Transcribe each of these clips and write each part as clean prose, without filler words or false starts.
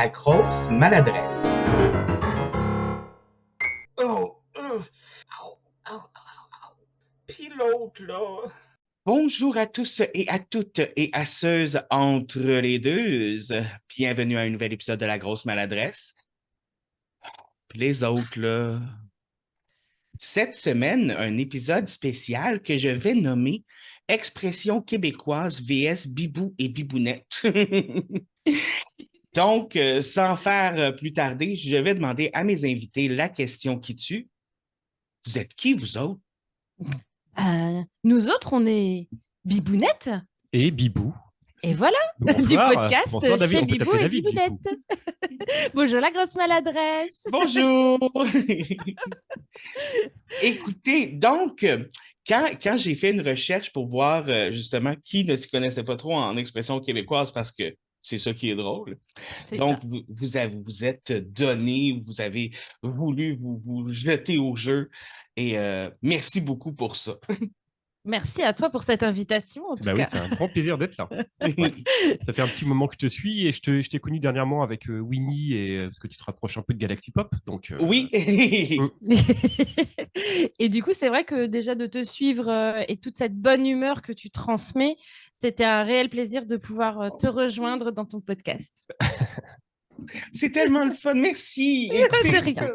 la grosse maladresse. Oh, au, au, au. Puis l'autre, là. Bonjour à tous et à toutes et à ceux entre les deux. Bienvenue à un nouvel épisode de la grosse maladresse. Puis les autres, là. Cette semaine, un épisode spécial que je vais nommer Expression québécoise vs Bibou et Bibounette. Donc, sans faire plus tarder, je vais demander à mes invités la question qui tue. Vous êtes qui, vous autres? Nous autres, on est Bibounette. Et Bibou. Et voilà, Bonsoir. du podcast Bonsoir, David. chez On peut Bibou t'appeler et David, du Bibounette. Bonjour la grosse maladresse. Bonjour! Écoutez, donc, quand j'ai fait une recherche pour voir justement qui ne s'y connaissait pas trop en expression québécoise, parce que c'est ça qui est drôle. Donc, vous êtes donné, vous avez voulu vous jeter au jeu et merci beaucoup pour ça. Merci à toi pour cette invitation, en tout cas. Oui, c'est un grand plaisir d'être là. Ouais. Ça fait un petit moment que je te suis et je t'ai connu dernièrement avec Winnie, parce que tu te rapproches un peu de Galaxy Pop. Donc, Oui. Et du coup, c'est vrai que déjà de te suivre et toute cette bonne humeur que tu transmets, c'était un réel plaisir de pouvoir te rejoindre dans ton podcast. C'est tellement le fun. Merci. Écoutez, de rien.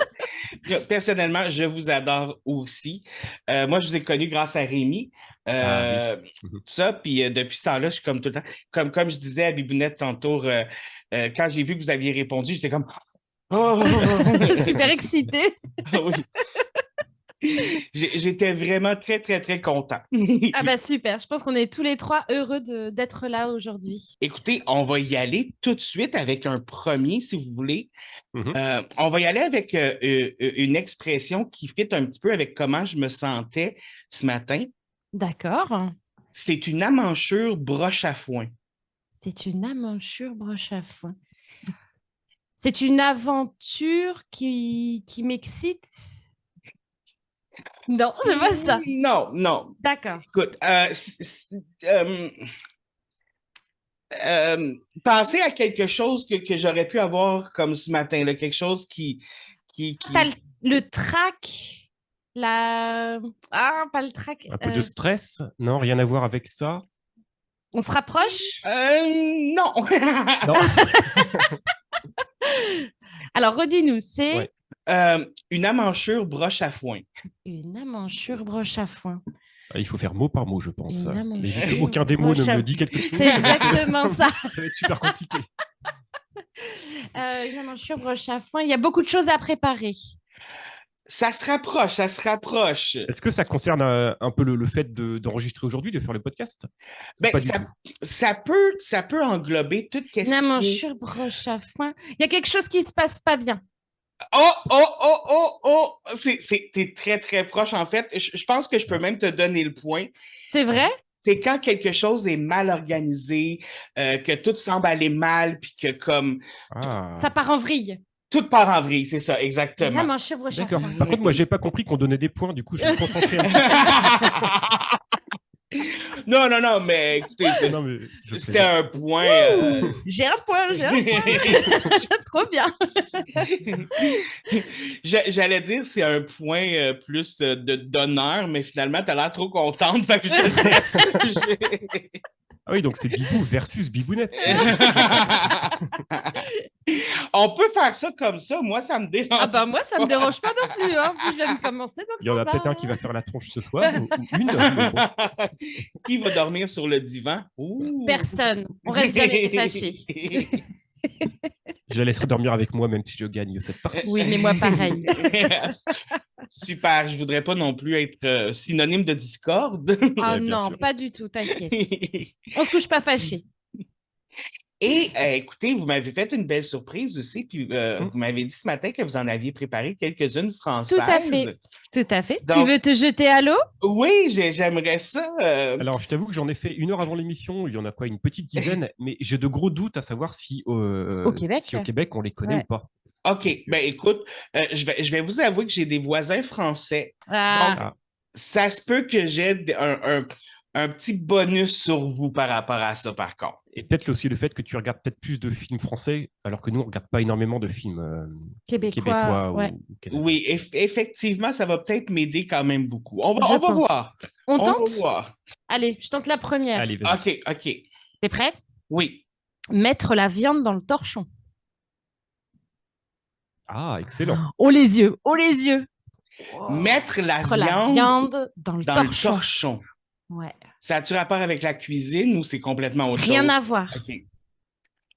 Personnellement, je vous adore aussi. Moi, je vous ai connu grâce à Rémi. Ça, puis depuis ce temps-là, je suis comme tout le temps. Comme je disais à Bibounette tantôt, quand j'ai vu que vous aviez répondu, j'étais comme. Oh! Super excitée. Oui. J'étais vraiment très, très, très content. Ah bah super, je pense qu'on est tous les trois heureux d'être là aujourd'hui. Écoutez, on va y aller tout de suite avec un premier, si vous voulez. On va y aller avec une expression qui fit un petit peu avec comment je me sentais ce matin. D'accord. C'est une amanchure broche à foin. C'est une amanchure broche à foin. C'est une aventure qui m'excite. Non, c'est pas ça. Non. D'accord. Écoute, pensez à quelque chose que j'aurais pu avoir comme ce matin, là, quelque chose qui... T'as le trac, la... Ah, pas le trac. Un peu de stress? Non, rien à voir avec ça? On se rapproche? Non. Non. Alors, redis-nous, c'est... Ouais. Une amanchure broche à foin. Une amanchure broche à foin. Il faut faire mot par mot, je pense. Une Mais vu qu'aucun des mots ne me dit quelque chose, c'est exactement ça. Ça va être super compliqué. Une amanchure broche à foin. Il y a beaucoup de choses à préparer. Ça se rapproche. Est-ce que ça concerne un peu le fait d'enregistrer aujourd'hui, de faire le podcast? Ben, Pas du tout. ça peut englober toute question. Une amanchure broche à foin. Il y a quelque chose qui se passe pas bien. Oh! T'es très, très proche, en fait. Je pense que je peux même te donner le point. C'est vrai? C'est quand quelque chose est mal organisé, que tout semble aller mal, puis que comme... Ça part en vrille. Tout part en vrille, c'est ça, exactement. Une amanchure broche à D'accord. foin. Par contre, moi, j'ai pas compris qu'on donnait des points, du coup, je vais me concentrer. Non, mais écoutez, c'était un point. J'ai un point. Trop bien. J'allais dire c'est un point plus d'honneur, mais finalement, tu as l'air trop contente. Fait que Ah oui, donc c'est Bibou versus Bibounette. On peut faire ça comme ça. Moi, ça me dérange. Ah bah moi, ça me dérange pas non plus. Hein. Je viens de commencer, donc Il y en a peut-être un qui va faire la tronche ce soir, ou une. Mais bon. Qui va dormir sur le divan? Ouh. Personne. On reste jamais fâchés. Je la laisserai dormir avec moi, même si je gagne cette partie. Oui, mais moi, pareil. Super. Je voudrais pas non plus être synonyme de discorde. Ah Bien non, sûr. pas du tout, t'inquiète. On se couche pas fâchés. Et écoutez, vous m'avez fait une belle surprise aussi, puis vous m'avez dit ce matin que vous en aviez préparé quelques-unes françaises. Tout à fait. Donc, tu veux te jeter à l'eau? Oui, j'aimerais ça. Alors, je t'avoue que j'en ai fait 1 heure avant l'émission. Il y en a quoi, une petite dizaine, mais j'ai de gros doutes à savoir si au Québec, on les connaît ou pas. OK, ben écoute, je vais vous avouer que j'ai des voisins français. Donc, ça se peut que j'ai un petit bonus sur vous par rapport à ça, par contre. Et peut-être aussi le fait que tu regardes peut-être plus de films français, alors que nous, on ne regarde pas énormément de films Québécois, ouais, ou canadiens. Oui, effectivement, ça va peut-être m'aider quand même beaucoup. je On va pense. voir. On On va tente? voir. Allez, je tente la première. Allez, vas-y. OK, OK. T'es prêt? Oui. Mettre la viande dans le torchon. Ah, excellent. Oh les yeux, oh les yeux. Mettre la Mettre la viande viande dans le dans le torchon. torchon. Ouais. Ça a-tu rapport avec la cuisine ou c'est complètement autre Rien chose? à voir. OK.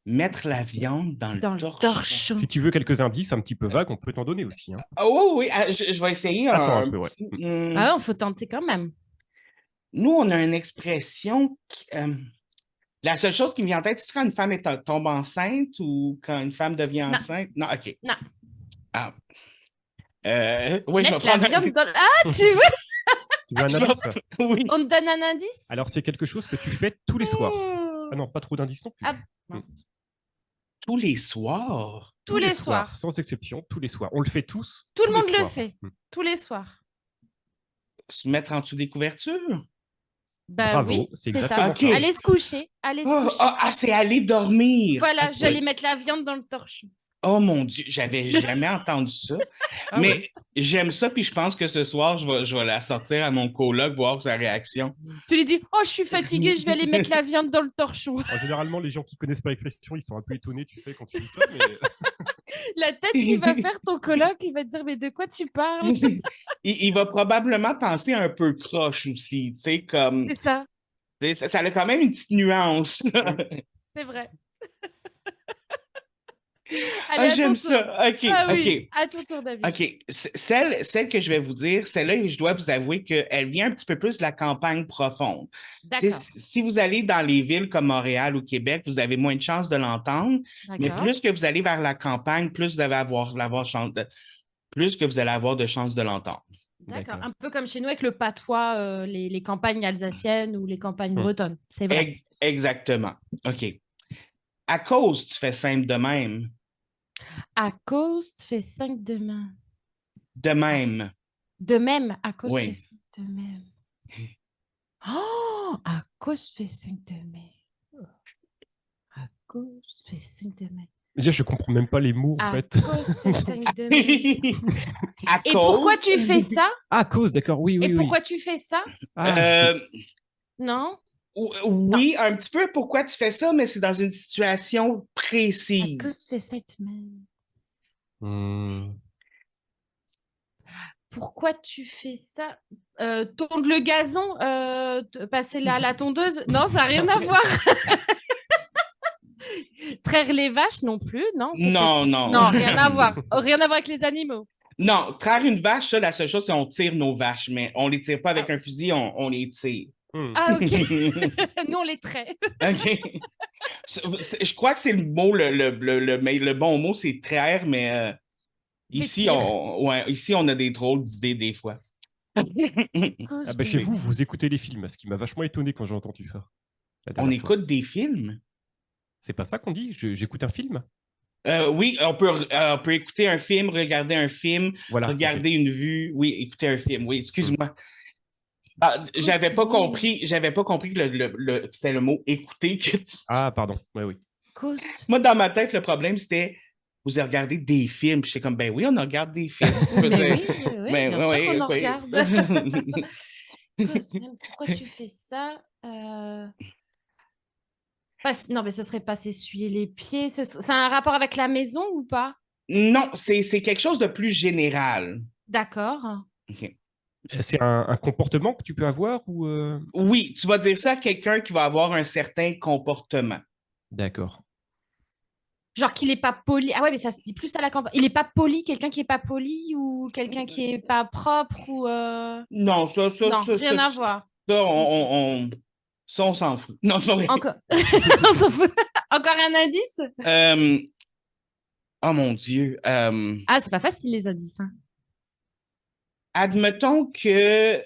Mettre la viande dans le Dans le torchon. torchon. Si tu veux quelques indices un petit peu vagues, on peut t'en donner aussi. Hein. Ah oui, oui, je vais essayer Attends un un peu, ouais. petit... Ah non, faut tenter quand même. Nous, on a une expression la seule chose qui me vient en tête, c'est quand une femme tombe enceinte ou quand une femme devient Non. enceinte? Non, OK. Non. Ah. Oui, je vais Mettre la prendre viande dans le... Ah, tu veux? Tu veux un Je vais- indice? Oui. On te donne un indice? Alors, c'est quelque chose que tu fais tous les soirs. Ah non, pas trop d'indices non plus. Ah, mince. Tous les soirs. Tous les soirs. Sans exception, tous les soirs. On le fait tous. Tout le tous les monde le soirs. fait. Tous les soirs. Se mettre en dessous des couvertures. Bah Bravo, oui, c'est c'est exactement ça. ça. Allez se coucher. Allez se coucher. C'est aller dormir. Voilà, Ok. j'allais mettre la viande dans le torchon. Oh mon Dieu, j'avais jamais entendu ça. Ah Mais ouais. j'aime ça, puis je pense que ce soir, je vais la sortir à mon coloc, voir sa réaction. Tu lui dis, oh, je suis fatiguée, je vais aller mettre la viande dans le torchon. Généralement, les gens qui connaissent pas l'expression, ils sont un peu étonnés, tu sais, quand tu dis ça. Mais... La tête qu'il va faire ton coloc, il va te dire, mais de quoi tu parles? Il va probablement penser un peu croche aussi, tu sais, comme... C'est ça, Ça a quand même une petite nuance. c'est vrai. Ah, Allez, à j'aime ton tour. ça. OK, Ah OK. oui, à ton tour, David. OK. Celle que je vais vous dire, celle-là, je dois vous avouer qu'elle vient un petit peu plus de la campagne profonde. Tu sais, D'accord, si vous allez dans les villes comme Montréal ou Québec, vous avez moins de chances de l'entendre, mais d'accord. plus que vous allez vers la campagne, plus vous allez plus que vous allez avoir de chances de l'entendre. D'accord. Un peu comme chez nous avec le patois, les campagnes alsaciennes ou les campagnes bretonnes. C'est vrai. Exactement. OK. À cause, tu fais simple de même. À cause, tu fais 5 de main. De même. De même, à cause, Oui. tu fais 5 de même. Oh, à cause, tu fais 5 de même. À cause, tu fais 5 de même. Déjà, je comprends même pas les mots, en À fait. cause, tu fais 5 de même. À Et cause. pourquoi tu fais ça? Ah, à cause, d'accord, oui, oui, Et oui. pourquoi tu fais ça? Ah, Non? Oui, un petit peu pourquoi tu fais ça, mais c'est dans une situation À précise. cause, tu fais 5 de même. Pourquoi tu fais ça? Tondre le gazon, passer la tondeuse? Non, ça n'a rien à voir. Traire les vaches non plus, non? Non, non. Non, rien à voir. Rien à voir avec les animaux. Non, traire une vache, ça, la seule chose, c'est qu'on tire nos vaches, mais on les tire pas avec un fusil, on les tire. Ah, ok. Nous, on les traite. OK. Je crois que c'est le mot, le bon mot, c'est traire, mais ici, ici, on a des drôles d'idées des fois. Chez vous, vous écoutez les films, ce qui m'a vachement étonné quand j'ai entendu ça. On écoute des films? C'est pas ça qu'on dit? J'écoute un film? Oui, on peut écouter un film, regarder un film, regarder une vue. Oui, écouter un film. Oui, excuse-moi. J'avais pas compris que c'était le mot écouter. Ah, pardon. Oui. Moi, dans ma tête, le problème, c'était vous avez regardé des films. J'étais comme, ben oui, on regarde des films. Oui, bien sûr qu'on en regarde. Pourquoi tu fais ça? Non, mais ce serait pas s'essuyer les pieds. C'est un rapport avec la maison ou pas? Non, c'est quelque chose de plus général. D'accord. Okay. C'est un comportement que tu peux avoir ou Oui, tu vas dire ça à quelqu'un qui va avoir un certain comportement. D'accord. Genre qu'il n'est pas poli. Ah ouais, mais ça se dit plus à la campagne. Il n'est pas poli, quelqu'un qui n'est pas poli ou quelqu'un qui n'est pas propre ou... Non, rien à voir. Ça, on s'en fout. Non, c'est vrai. Encore... on s'en fout. Encore un indice? Oh mon Dieu. C'est pas facile les indices. Hein. Admettons que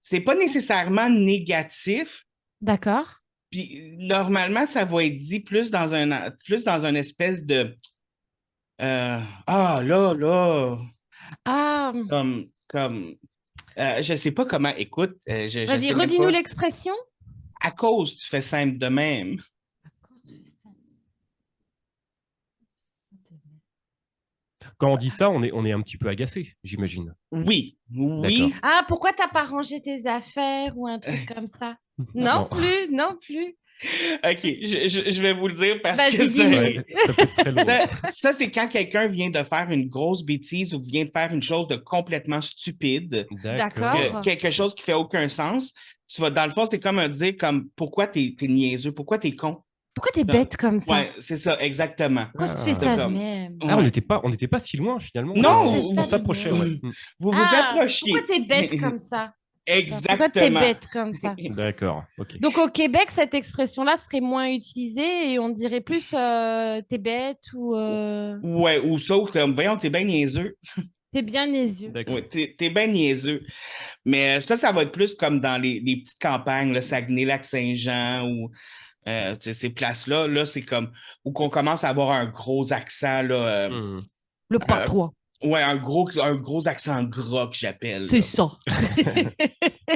c'est pas nécessairement négatif. D'accord. Puis normalement, ça va être dit plus dans un espèce de là. Comme je sais pas comment. Écoute, vas-y, redis-nous l'expression. À cause, tu fais simple de même. À cause tu fais ça. Quand on dit ça, on est un petit peu agacé, j'imagine. Oui, D'accord. oui. Ah, pourquoi t'as pas rangé tes affaires ou un truc comme ça? Non Non. plus, non plus. OK, je vais vous le dire parce que Vas-y, dis-nous. Ouais, ça peut être très long. ça, c'est quand quelqu'un vient de faire une grosse bêtise ou vient de faire une chose de complètement stupide, D'accord. quelque chose qui fait aucun sens. Tu vas, dans le fond, c'est comme dire comme pourquoi t'es niaiseux, pourquoi t'es con. Pourquoi t'es bête comme ça? Ouais, c'est ça, exactement. Pourquoi tu fais Ah. ça de comme- même? Ah, Ouais. on n'était pas si loin finalement. Non, Pourquoi tu fais ça On de s'approchait, même? ouais. Vous Ah, approchiez. pourquoi t'es bête comme ça? Pourquoi t'es Exactement. bête comme ça? D'accord, ok. Donc au Québec, cette expression-là serait moins utilisée et on dirait plus t'es bête ou Ouais, ou ça, ou comme, voyons, t'es bien niaiseux. t'es bien niaiseux. D'accord. Ouais, t'es bien niaiseux. Mais ça va être plus comme dans les petites campagnes, le Saguenay, Lac-Saint-Jean ou ces places-là. Là, c'est comme où qu'on commence à avoir un gros accent. Là, Le patois. ouais, un gros accent gras que j'appelle. C'est Là. ça.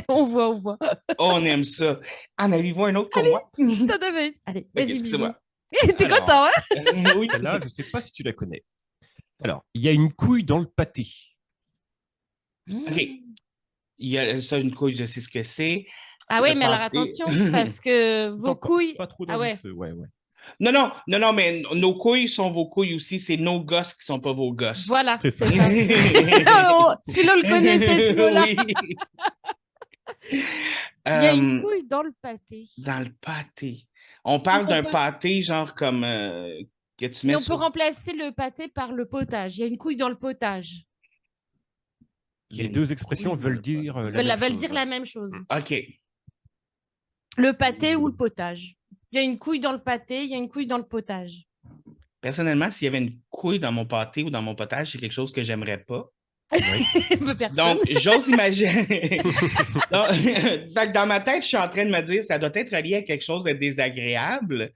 On voit, on voit. Oh, on aime ça. En avez-vous un autre pour Allez. moi? T'en avais. Allez, Ok, vas-y, excusez-moi. bisous. T'es Alors. content, hein? Oui. Celle-là, je ne sais pas si tu la connais. Alors, il y a une couille dans le pâté. OK. Il y a ça, une couille, je sais ce que c'est. Ah oui, Le mais alors pâté. attention, parce que vos Attends, couilles. Pas trop Ah ouais. d'indices. Ouais. Non, mais nos couilles sont vos couilles aussi. C'est nos gosses qui sont pas vos gosses. Voilà, C'est c'est ça. ça. Oh, Silo le connaissait, ce mot-là. Oui. Il y a une couille dans le pâté. Dans le pâté. On parle Donc, d'un pâté genre comme que tu mets Mais on peut sur... remplacer le pâté par le potage. Il y a une couille dans le potage. Les deux expressions veulent dire la même Veulent chose. dire la même chose. OK. Le pâté ou le potage. Il y a une couille dans le pâté, il y a une couille dans le potage. Personnellement, s'il y avait une couille dans mon pâté ou dans mon potage, c'est quelque chose que j'aimerais pas. Personne. Donc, j'ose imaginer. Donc, fait que dans ma tête, je suis en train de me dire ça doit être relié à quelque chose de désagréable.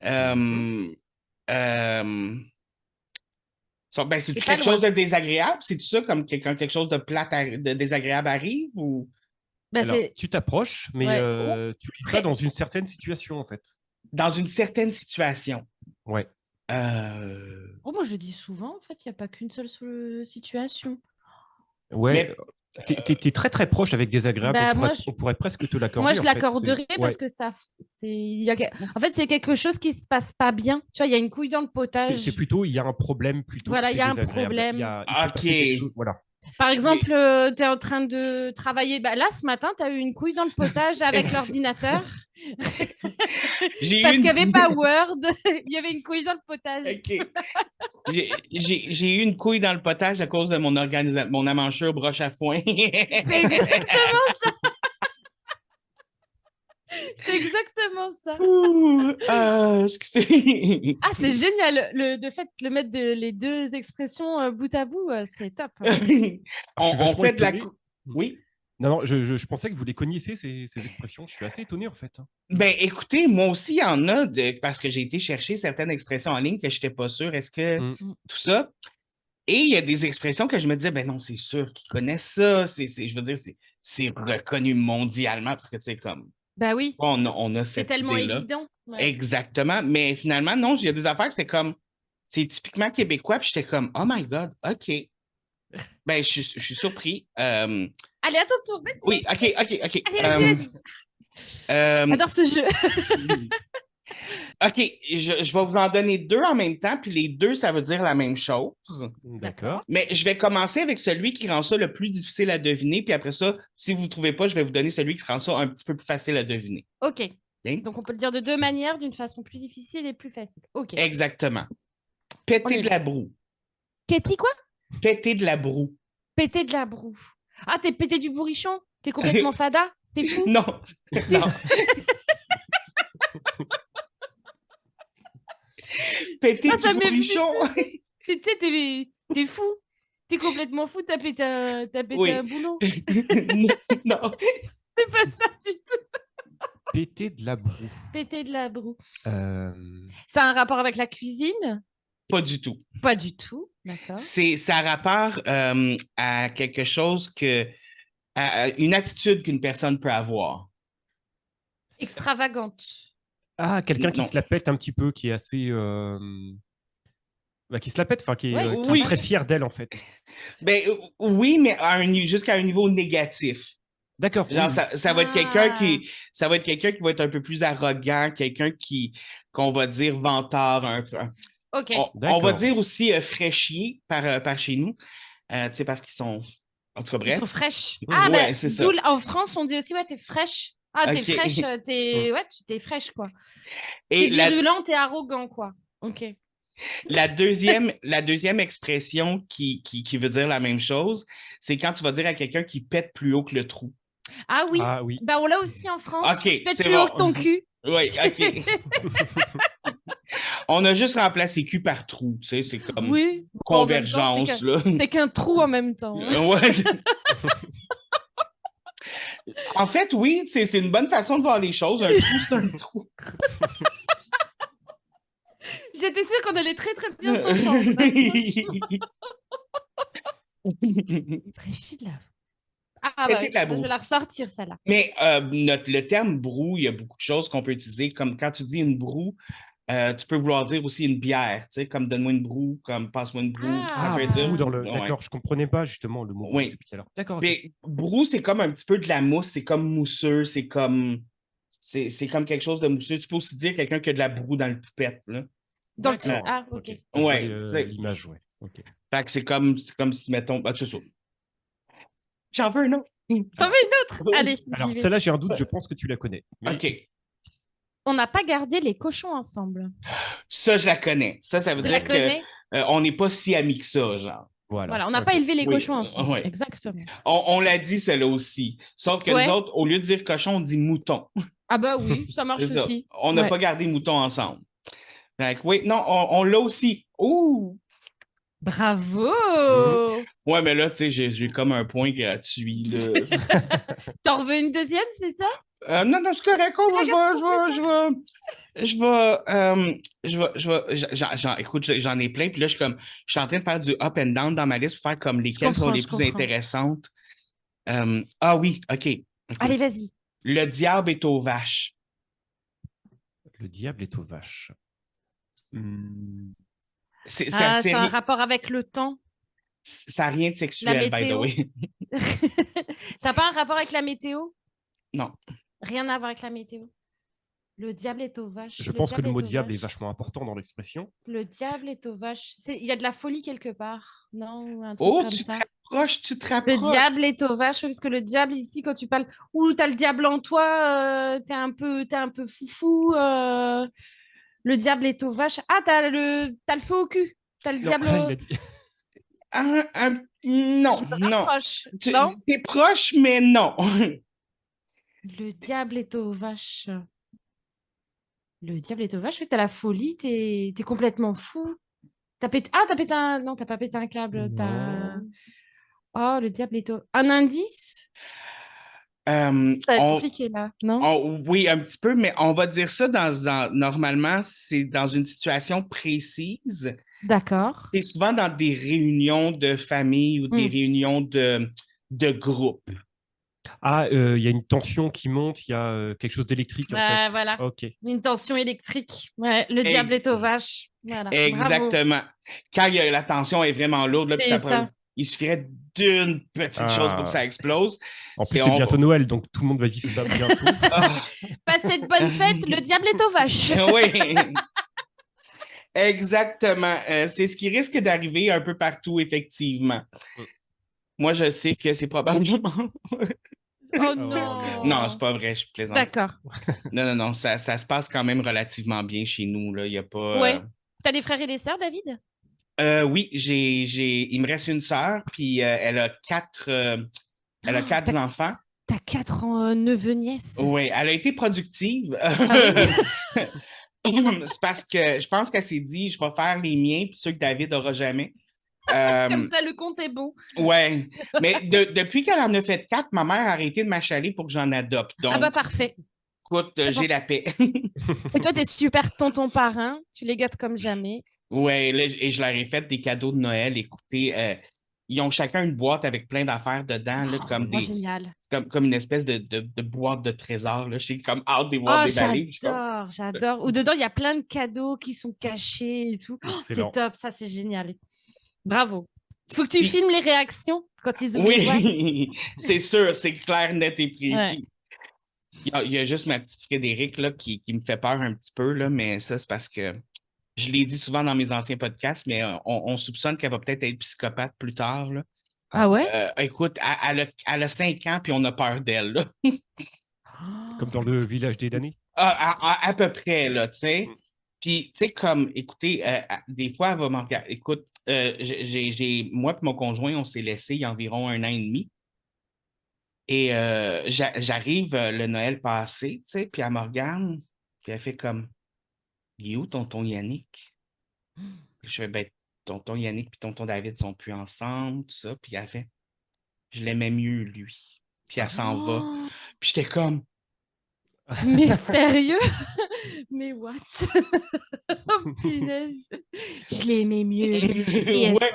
Ben, c'est-tu pas quelque loin. chose de désagréable? C'est-tu ça comme quand quelque chose de plate, de désagréable arrive? Ou... Ben, Alors, c'est tu t'approches, mais Ouais. tu lis ça dans une certaine situation, en fait. Dans une certaine situation. Ouais. Oh, moi, je dis souvent, en fait, il n'y a pas qu'une seule situation. Ouais. T'es très très proche avec désagréable. Bah, On pourrait presque te l'accorder. Moi, je en fait. l'accorderais C'est- parce ouais. que en fait, c'est quelque chose qui se passe pas bien. Tu vois, il y a une couille dans le potage. C'est plutôt, il y a un problème plutôt. Voilà, que il y a un c'est désagréable. problème. Il s'est passé quelque chose. Voilà. Par exemple, tu es en train de travailler. Bah, là, ce matin, tu as eu une couille dans le potage avec l'ordinateur. J'ai Parce eu qu'il n'y avait une... pas Word, il y avait une couille dans le potage. OK. J'ai eu une couille dans le potage à cause de mon amanchure broche à foin. C'est exactement ça. C'est exactement ça. Excusez. Ah, c'est génial. De fait, le mettre les deux expressions bout à bout, c'est top. Alors, je suis on vachement fait de la... étonné. Oui? Non, je pensais que vous les connaissiez, ces expressions. Je suis assez étonné, en fait. Ben, écoutez, moi aussi, il y en a, parce que j'ai été chercher certaines expressions en ligne que je n'étais pas sûr. Est-ce que tout ça? Et il y a des expressions que je me disais, ben non, c'est sûr qu'ils connaissent ça. Je veux dire, c'est reconnu mondialement parce que, tu sais, comme, Bah oui, on a c'est cette tellement idée-là. évident. Ouais. Exactement. Mais finalement, non, il y a des affaires que c'était comme, c'est typiquement québécois, puis j'étais comme, oh my God, OK. Ben, je suis surpris. Allez, à ton tour. Vas-y. Oui, OK. Allez, vas-y. J'adore ce jeu. OK, je vais vous en donner deux en même temps, puis les deux, ça veut dire la même chose. D'accord. Mais je vais commencer avec celui qui rend ça le plus difficile à deviner, puis après ça, si vous ne trouvez pas, je vais vous donner celui qui rend ça un petit peu plus facile à deviner. OK. OK? Donc, on peut le dire de deux manières, d'une façon plus difficile et plus facile. OK. Exactement. On Péter y de va. la broue. Katie, quoi? Péter de la broue. Péter de la broue. Ah, t'es pété du bourrichon? T'es complètement fada? T'es fou? Non, non. Péter Ah, ça du m'est bourrichon. Tu sais, t'es fou. T'es complètement fou, t'as pété Oui. un boulot. Non. C'est pas ça du tout. Péter de la broue. Péter de la broue. Euh, Ça a un rapport avec la cuisine? Pas du tout. Pas du tout. D'accord. Ça a rapport à quelque chose à une attitude qu'une personne peut avoir. Extravagante. Ah, quelqu'un qui Non. se la pète un petit peu, qui est assez... qui se la pète, enfin, qui est, Ouais, qui est Oui. très fier d'elle, en fait. Ben, oui, mais jusqu'à un niveau négatif. D'accord, Genre, oui, oui. ça va être ça va être quelqu'un qui va être un peu plus arrogant, quelqu'un qu'on va dire vantard, Ok. on va D'accord. dire aussi fraîchier par chez nous, tu sais, parce qu'ils sont, en tout cas, Ils sont bref. fraîches. Mmh. Ah, Ouais, ben, c'est ça. en France, on dit aussi, ouais, t'es fraîche. Ah, t'es OK. fraîche, Mmh. ouais, t'es fraîche, quoi. T'es Et virulent, t'es arrogant, quoi. Ok. la deuxième expression qui veut dire la même chose, c'est quand tu vas dire à quelqu'un qui pète plus haut que le trou. Ah oui, Ah oui. ben, on l'a aussi en France. OK, Tu pètes c'est plus haut bon. que ton cul. Oui, OK. On a juste remplacé cul par trou, tu sais, c'est comme Oui, bon, en même temps, convergence, là. c'est qu'un trou en même temps. Ouais. En fait, oui, c'est une bonne façon de voir les choses. Un trou, c'est un trou. J'étais sûre qu'on allait très très bien s'entendre. Fraîchis de la... Ah bah, Péter de la je boue. vais la ressortir, celle-là. Mais le terme brou, il y a beaucoup de choses qu'on peut utiliser. Comme quand tu dis une broue, tu peux vouloir dire aussi une bière, tu sais, comme donne-moi une broue, comme passe-moi une broue. Ça Ah, peut dire. brou dans le... Ouais. D'accord, je comprenais pas justement le mot brou Oui. depuis tout à l'heure. D'accord, ok. Mais brou, c'est comme un petit peu de la mousse, c'est comme mousseux, c'est comme quelque chose de mousseux. Tu peux aussi dire quelqu'un qui a de la broue dans le poupette, là. Dans le D'accord. Ah, ok. Je vois Ouais, l'image, ouais. Ok. fait que c'est comme si, mettons, c'est ça. J'en veux un autre. T'en veux une autre? Allez, Alors, j'y vais. celle-là, j'ai un doute, je pense que tu la connais. Mais... OK. On n'a pas gardé les cochons ensemble. Ça, je la connais. Ça veut Tu la dire que connais? on n'est pas si amis que ça, genre. Voilà. Voilà, on n'a Ok. pas élevé les Oui, cochons ensemble. ouais. Exactement. On l'a dit, celle-là aussi. Sauf que nous Ouais. autres, au lieu de dire cochon, on dit mouton. Ah bah oui, ça marche C'est ça. aussi. On n'a Ouais. pas gardé mouton ensemble. Fait que oui, non, on l'a aussi. Ouh! Bravo! Ouais, mais là, tu sais, j'ai comme un point gratuit, là. T'en veux une deuxième, c'est ça? Non, non, c'est correct. Écoute, j'en ai plein. Puis là, je suis en train de faire du up and down dans ma liste pour faire comme lesquelles sont les Je plus comprends. intéressantes. Oui, OK. Allez, vas-y. Le diable est aux vaches. Le diable est aux vaches. C'est C'est un rapport avec le temps. ça n'a rien de La sexuel, by the météo. way. Ça n'a pas un rapport avec la météo? Non. Rien à voir avec la météo. Le diable est aux vaches. Je pense que le mot aux diable est vaches. vachement important dans l'expression. Le diable est aux vaches. Il y a de la folie quelque part, non? Un truc Oh, comme tu te ça. rapproches, tu te Le rapproches. diable est aux vaches, parce que le diable ici, quand tu parles, ou t'as le diable en toi, t'es un peu foufou. Le diable est aux vaches. Ah, t'as le feu au cul. T'as le Non, diable. il a dit... Non, Je me non. rapproche. Non. T'es proche, mais non. Le diable est aux vaches. Le diable est aux vaches, oui, t'as la folie, t'es complètement fou. T'as pété... Ah, t'as pété un... Non, t'as pas pété un câble. T'as... Non. Oh, le diable est au... Un indice? Euh, Ça va être on- compliqué, là, non? oui, un petit peu, mais on va dire ça normalement, c'est dans une situation précise. D'accord. C'est souvent dans des réunions de famille ou des réunions de groupe. Ah, il y a une tension qui monte, il y a quelque chose d'électrique en fait. Voilà. Ok. Une tension électrique. Ouais, le diable est aux vaches. Voilà. Bravo. Exactement. Quand la tension est vraiment lourde, là, puis C'est ça. il suffirait d'une petite chose pour que ça explose. En plus, c'est bientôt Noël, donc tout le monde va vivre ça bientôt. Passez de bonnes fêtes, le diable est aux vaches. Oui. Exactement. C'est ce qui risque d'arriver un peu partout, effectivement. Moi, je sais que c'est probablement. Oh non. Non, c'est pas vrai, je plaisante. D'accord. Non, ça se passe quand même relativement bien chez nous, là. Il y a pas. Ouais. T'as des frères et des sœurs, David? Oui, il me reste une sœur, puis elle a quatre enfants. T'as 4 neveux, nièces. Oui, elle a été productive. C'est parce que je pense qu'elle s'est dit, je vais faire les miens, puis ceux que David n'aura jamais. Comme ça, le compte est bon. Ouais, mais depuis qu'elle en a fait 4, ma mère a arrêté de m'achaler pour que j'en adopte. Donc, Ah bah parfait. écoute, j'ai la paix. Et toi, t'es super tonton parrain. Tu les gâtes comme jamais. Ouais, là, et je leur ai fait des cadeaux de Noël. Écoutez, ils ont chacun une boîte avec plein d'affaires dedans, là, comme Oh, génial. comme une espèce de boîte de trésor. Là. J'ai comme hâte de voir Oh, déballer. j'adore. Ou dedans, il y a plein de cadeaux qui sont cachés et tout. Oh, c'est Excellent. top, ça, c'est génial. Bravo. Faut que tu Puis- filmes les réactions quand ils ouvrent les boîtes. Oui, c'est sûr, c'est clair, net et précis. Ouais. Il y a juste ma petite Frédéric là, qui me fait peur un petit peu, là, mais ça, c'est parce que je l'ai dit souvent dans mes anciens podcasts, mais on soupçonne qu'elle va peut-être être psychopathe plus tard. Là. Ah ouais? Écoute, elle a 5 ans, puis on a peur d'elle. Là. Comme dans le village des damnés. À peu près, là, tu sais. Puis, tu sais, comme, écoutez, des fois, elle va m'en regarder. Écoute, moi et mon conjoint, on s'est laissé il y a environ 1 an et demi. Et j'arrive le Noël passé, tu sais, puis elle me regarde, puis elle fait comme, il est où tonton Yannick? Puis je fais, ben, tonton Yannick puis tonton David sont plus ensemble, tout ça. Puis elle fait, je l'aimais mieux, lui. Puis elle s'en va. Oh, Puis j'étais comme, mais sérieux? Mais what? Oh, punaise. Je l'aimais mieux. Et elle ouais.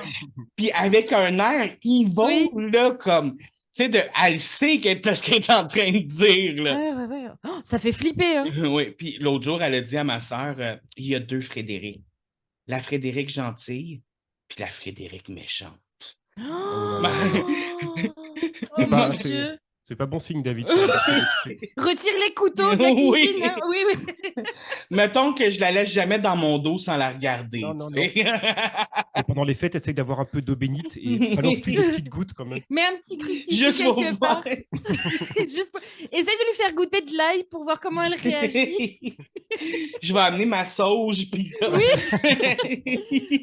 Puis avec un air Yvon, Oui. là, comme, tu sais, elle sait ce qu'elle est en train de dire, là. Ouais. Oh, ça fait flipper, hein? Oui, puis l'autre jour, elle a dit à ma sœur, il y a 2 Frédéric. La Frédéric gentille, puis la Frédéric méchante. Oh, là là. oh pas- mon c'est- Dieu. C'est pas bon signe, David. sur la Frédéric. Retire les couteaux de la Oui. cuisine. Hein? Oui. Mettons que je la laisse jamais dans mon dos sans la regarder. Non, tu sais. Et pendant les fêtes, essaye d'avoir un peu d'eau bénite et balance-lui des petites gouttes quand même. Mets un petit crucifix Juste pour quelque voir. part. Juste pour... Essaye de lui faire goûter de l'ail pour voir comment elle réagit. Je vais amener ma sauge. Puis Oui.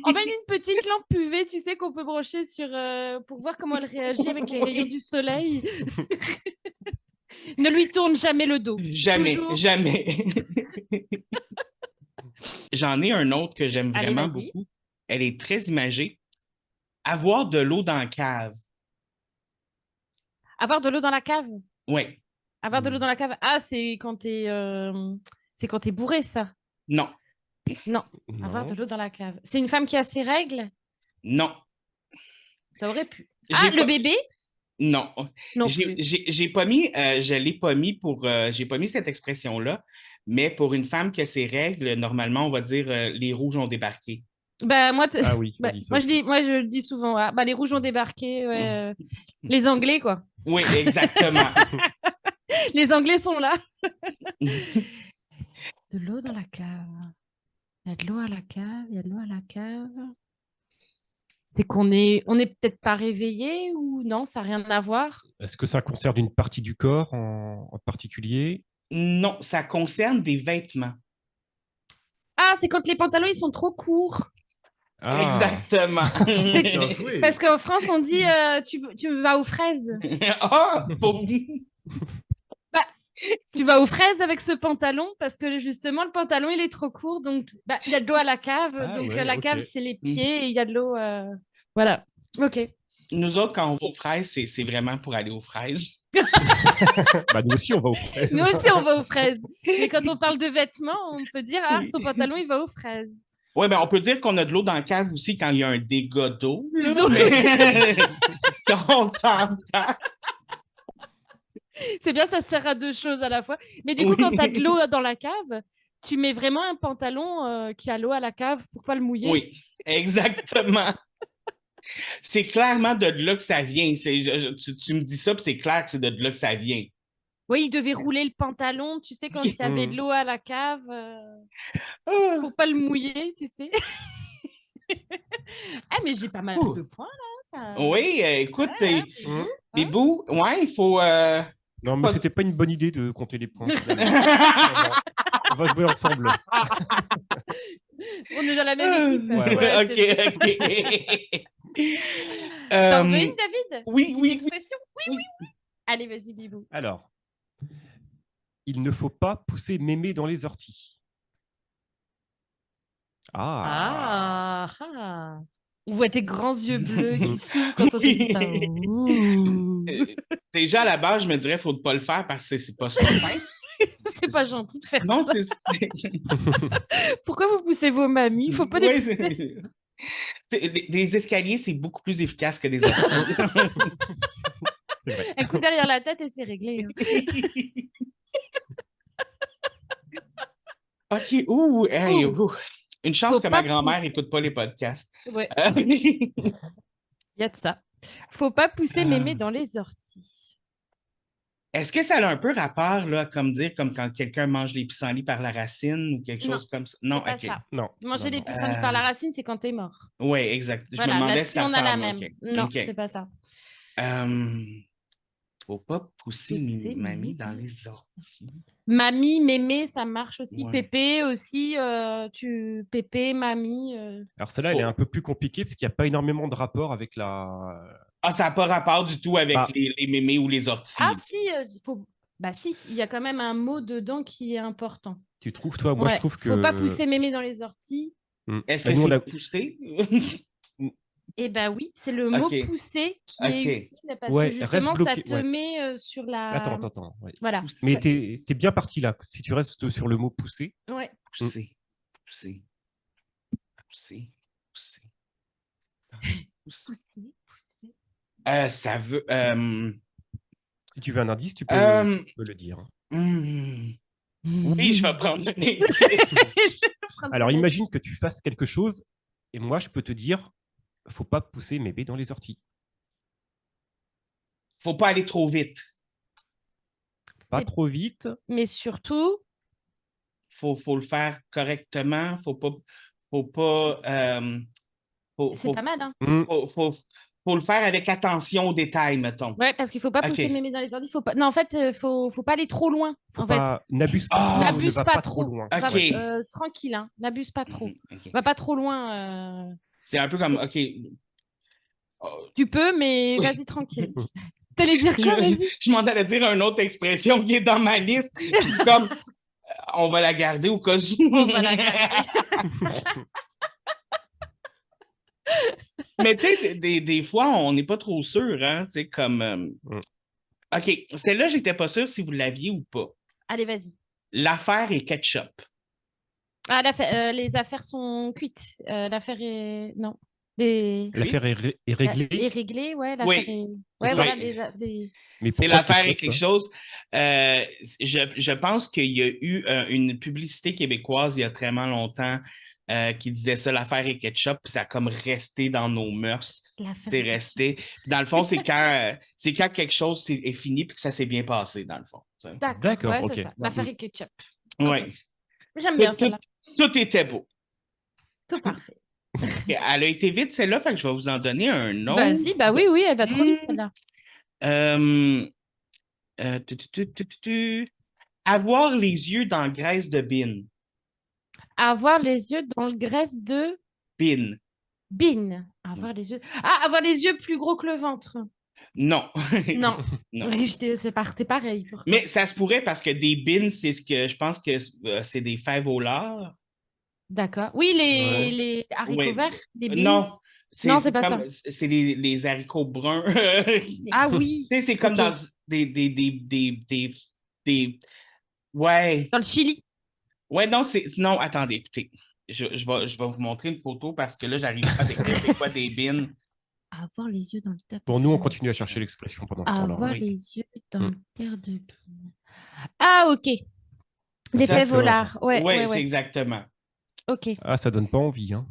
Emmène une petite lampe UV, tu sais, qu'on peut brancher sur pour voir comment elle réagit avec les rayons du soleil. Ne lui tourne jamais le dos. Jamais, Toujours. jamais. J'en ai un autre que j'aime Allez, vraiment vas-y. beaucoup. Elle est très imagée. Avoir de l'eau dans la cave. Avoir de l'eau dans la cave. Oui. Avoir de l'eau dans la cave. Ah, c'est quand t'es bourré, ça. Non. Non. Avoir de l'eau dans la cave. C'est une femme qui a ses règles. Non. Ça aurait pu. J'ai Ah, pas- le bébé. Non. Non J'ai plus. j'ai pas mis, je l'ai pas mis pour, j'ai pas mis cette expression-là, mais pour une femme qui a ses règles, normalement, on va dire les rouges ont débarqué. Bah, moi, Ah oui, on bah, dit ça moi, je aussi. le dis souvent. Ah, bah, les rouges ont débarqué. Ouais, les Anglais, quoi. Oui, exactement. Les Anglais sont là. De l'eau dans la cave. Il y a de l'eau à la cave. Il y a de l'eau à la cave. C'est on est peut-être pas réveillé ou non, ça n'a rien à voir. Est-ce que ça concerne une partie du corps en particulier? Non, ça concerne des vêtements. Ah, c'est quand les pantalons ils sont trop courts. Ah, Exactement. bien joué. Parce qu'en France, on dit tu vas aux fraises. Ah, Tu vas aux fraises avec ce pantalon parce que justement, le pantalon il est trop court. Donc, il y a de l'eau à la cave. Ah donc, ouais, la ok. cave, c'est les pieds et il y a de l'eau. Voilà. Ok. Nous autres, quand on va aux fraises, c'est vraiment pour aller aux fraises. Bah, nous aussi, on va aux fraises. Nous aussi, on va aux fraises. Mais quand on parle de vêtements, on peut dire ah, ton pantalon il va aux fraises. Oui, ben on peut dire qu'on a de l'eau dans la cave aussi quand il y a un dégât d'eau. là, Des eaux. mais- on s'entend. C'est bien, ça sert à deux choses à la fois. Mais du coup, Oui. quand tu as de l'eau dans la cave, tu mets vraiment un pantalon qui a l'eau à la cave pour pas le mouiller. Oui, exactement. C'est clairement de là que ça vient. Tu me dis ça, puis c'est clair que c'est de là que ça vient. Oui, il devait rouler le pantalon, tu sais, quand il y avait de l'eau à la cave, Ah. pour pas le mouiller, tu sais. Ah, mais j'ai pas mal Ouh. de points, là. Ça... Oui, écoute, Hum. Bibou, ouais, il faut. Non, mais Pas- c'était pas une bonne idée de compter les points. finalement. On va jouer ensemble. On est dans la même équipe. Ouais, Ok. T'en veux une, David? Oui, Une oui, expression? Oui. Allez, vas-y, Bibou. Alors, il ne faut pas pousser mémé dans les orties. Ah. On voit tes grands yeux bleus qui s'ouvrent quand on te dit ça. Ouh. Déjà, à la base, je me dirais qu'il ne faut pas le faire parce que c'est pas super simple. C'est pas gentil de faire Non, ça. c'est. Pourquoi vous poussez vos mamies? Il faut pas Ouais, les pousser. Des escaliers, c'est beaucoup plus efficace que des orties. C'est vrai. Un coup derrière la tête et c'est réglé. OK, ouh, hey, Ouh. ouh. Une chance Faut que ma pas grand-mère pousser. n'écoute pas les podcasts. Ouais, il y a de ça. Faut pas pousser mémé dans les orties. Est-ce que ça a un peu rapport, là, comme dire, comme quand quelqu'un mange les pissenlits par la racine ou quelque Non, chose comme ça? c'est Non, pas OK. ça. Non. Manger non, les non. pissenlits par la racine, c'est quand t'es mort. Oui, exact. Je me Voilà, demandais si là-dessus, ça on a la ressemble. même. OK. Non, OK. c'est pas ça. Faut pas pousser Pousser mamie mémé dans dans- les orties. Mamie, mémé, ça marche aussi. Ouais. Pépé aussi, Pépé, mamie. Alors celle-là, elle est Faut- un peu plus compliquée parce qu'il n'y a pas énormément de rapport avec la... Ah, ça n'a pas rapport du tout avec Bah, les mémés ou les Ah orties. si, faut... Bah si, il y a quand même un mot dedans qui est important. tu trouves, toi? Moi, je Ouais, trouve faut pas que... pousser mémé dans les orties. Est-ce Bah, que nous, on c'est a... poussé? Eh ben oui, c'est le mot OK. pousser qui est OK. utile parce que Ouais, reste justement, ça bloqué. te Ouais. met sur la... Attends. Ouais. Voilà. Mais Pousser. t'es bien parti là. Si tu restes sur le mot pousser, Ouais. Pousser. Pousser. Pousser. Pousser. Pousser. Pousser. Ça veut. si tu veux un indice, tu peux Euh, le dire. Oui, je vais prendre un indice. Alors, imagine que tu fasses quelque chose et moi, je peux te dire, faut pas pousser mémé dans les orties. Faut pas aller trop vite. Pas C'est- trop vite. Mais surtout, Faut le faire correctement. Faut pas, c'est faut, pas mal, hein. faut le faire avec attention aux détails, mettons. Ouais, parce qu'il faut pas OK. pousser mémé dans les orties. Faut pas... Non, en fait, faut pas aller trop loin. Faut En fait, pas... N'abuse pas Ah! trop, ne n'abuse va pas pas trop trop. loin. OK. Ouais. Tranquille, hein. N'abuse pas trop. OK. Va pas trop loin. C'est un peu comme, OK. Oh, Tu peux, mais vas-y tranquille. T'allais dire quoi, vas-y? je m'en allais dire une autre expression qui est dans ma liste. Puis comme, on va la garder au cas où. On va la garder. Mais tu sais, des fois, on n'est pas trop sûr, hein. Tu sais, comme. OK, celle-là, j'étais pas sûr si vous l'aviez ou pas. Allez, vas-y. L'affaire est ketchup. Ah, les affaires sont cuites. L'affaire est... Non. Les... L'affaire est réglée. Est réglée, ouais. Oui, L'affaire est... c'est Ouais, ça. voilà, Mais C'est pourquoi l'affaire est ketchup, quelque hein chose. Je pense qu'il y a eu une publicité québécoise il y a très longtemps qui disait ça, l'affaire est ketchup, puis ça a comme resté dans nos mœurs. L'affaire C'est est resté. Puis dans le fond, c'est quand quelque chose est fini puis que ça s'est bien passé, dans le fond. Tu sais. D'accord, ouais, ok. c'est ça. L'affaire est ketchup. Oui. Ok. J'aime bien celle-là. Tout était beau. Tout parfait. Et elle a été vite, celle-là, fait que je vais vous en donner un autre. Vas-y, bah oui, elle va trop vite, celle-là. Avoir les yeux dans graisse de bin. Avoir les yeux dans le graisse de Bin. bin. Avoir les yeux... Ah, avoir les yeux plus gros que le ventre. Non. Non. Non. C'est pareil. Pourtant. Mais ça se pourrait parce que des bins, c'est ce que je pense que c'est des fèves au lard. D'accord. Oui, les haricots Ouais. verts, les beans. Non, Non, c'est pas comme, c'est les haricots bruns. Ah oui. Tu sais, c'est comme Ok. dans des... Ouais. Dans le Chili. Ouais, non, non, attendez, écoutez. Je vais vous montrer une photo parce que là, j'arrive pas à décrire c'est quoi des bins. Avoir les yeux dans le terre de Bon, nous, on bin. continue à chercher l'expression pendant ce temps-là. Avoir oui. les yeux dans le terre de bin. Ah, ok. Des Ça, fèves c'est- au lard. Ouais, Ouais, ouais, c'est ouais. exactement. Ok. Ah, ça donne pas envie, hein.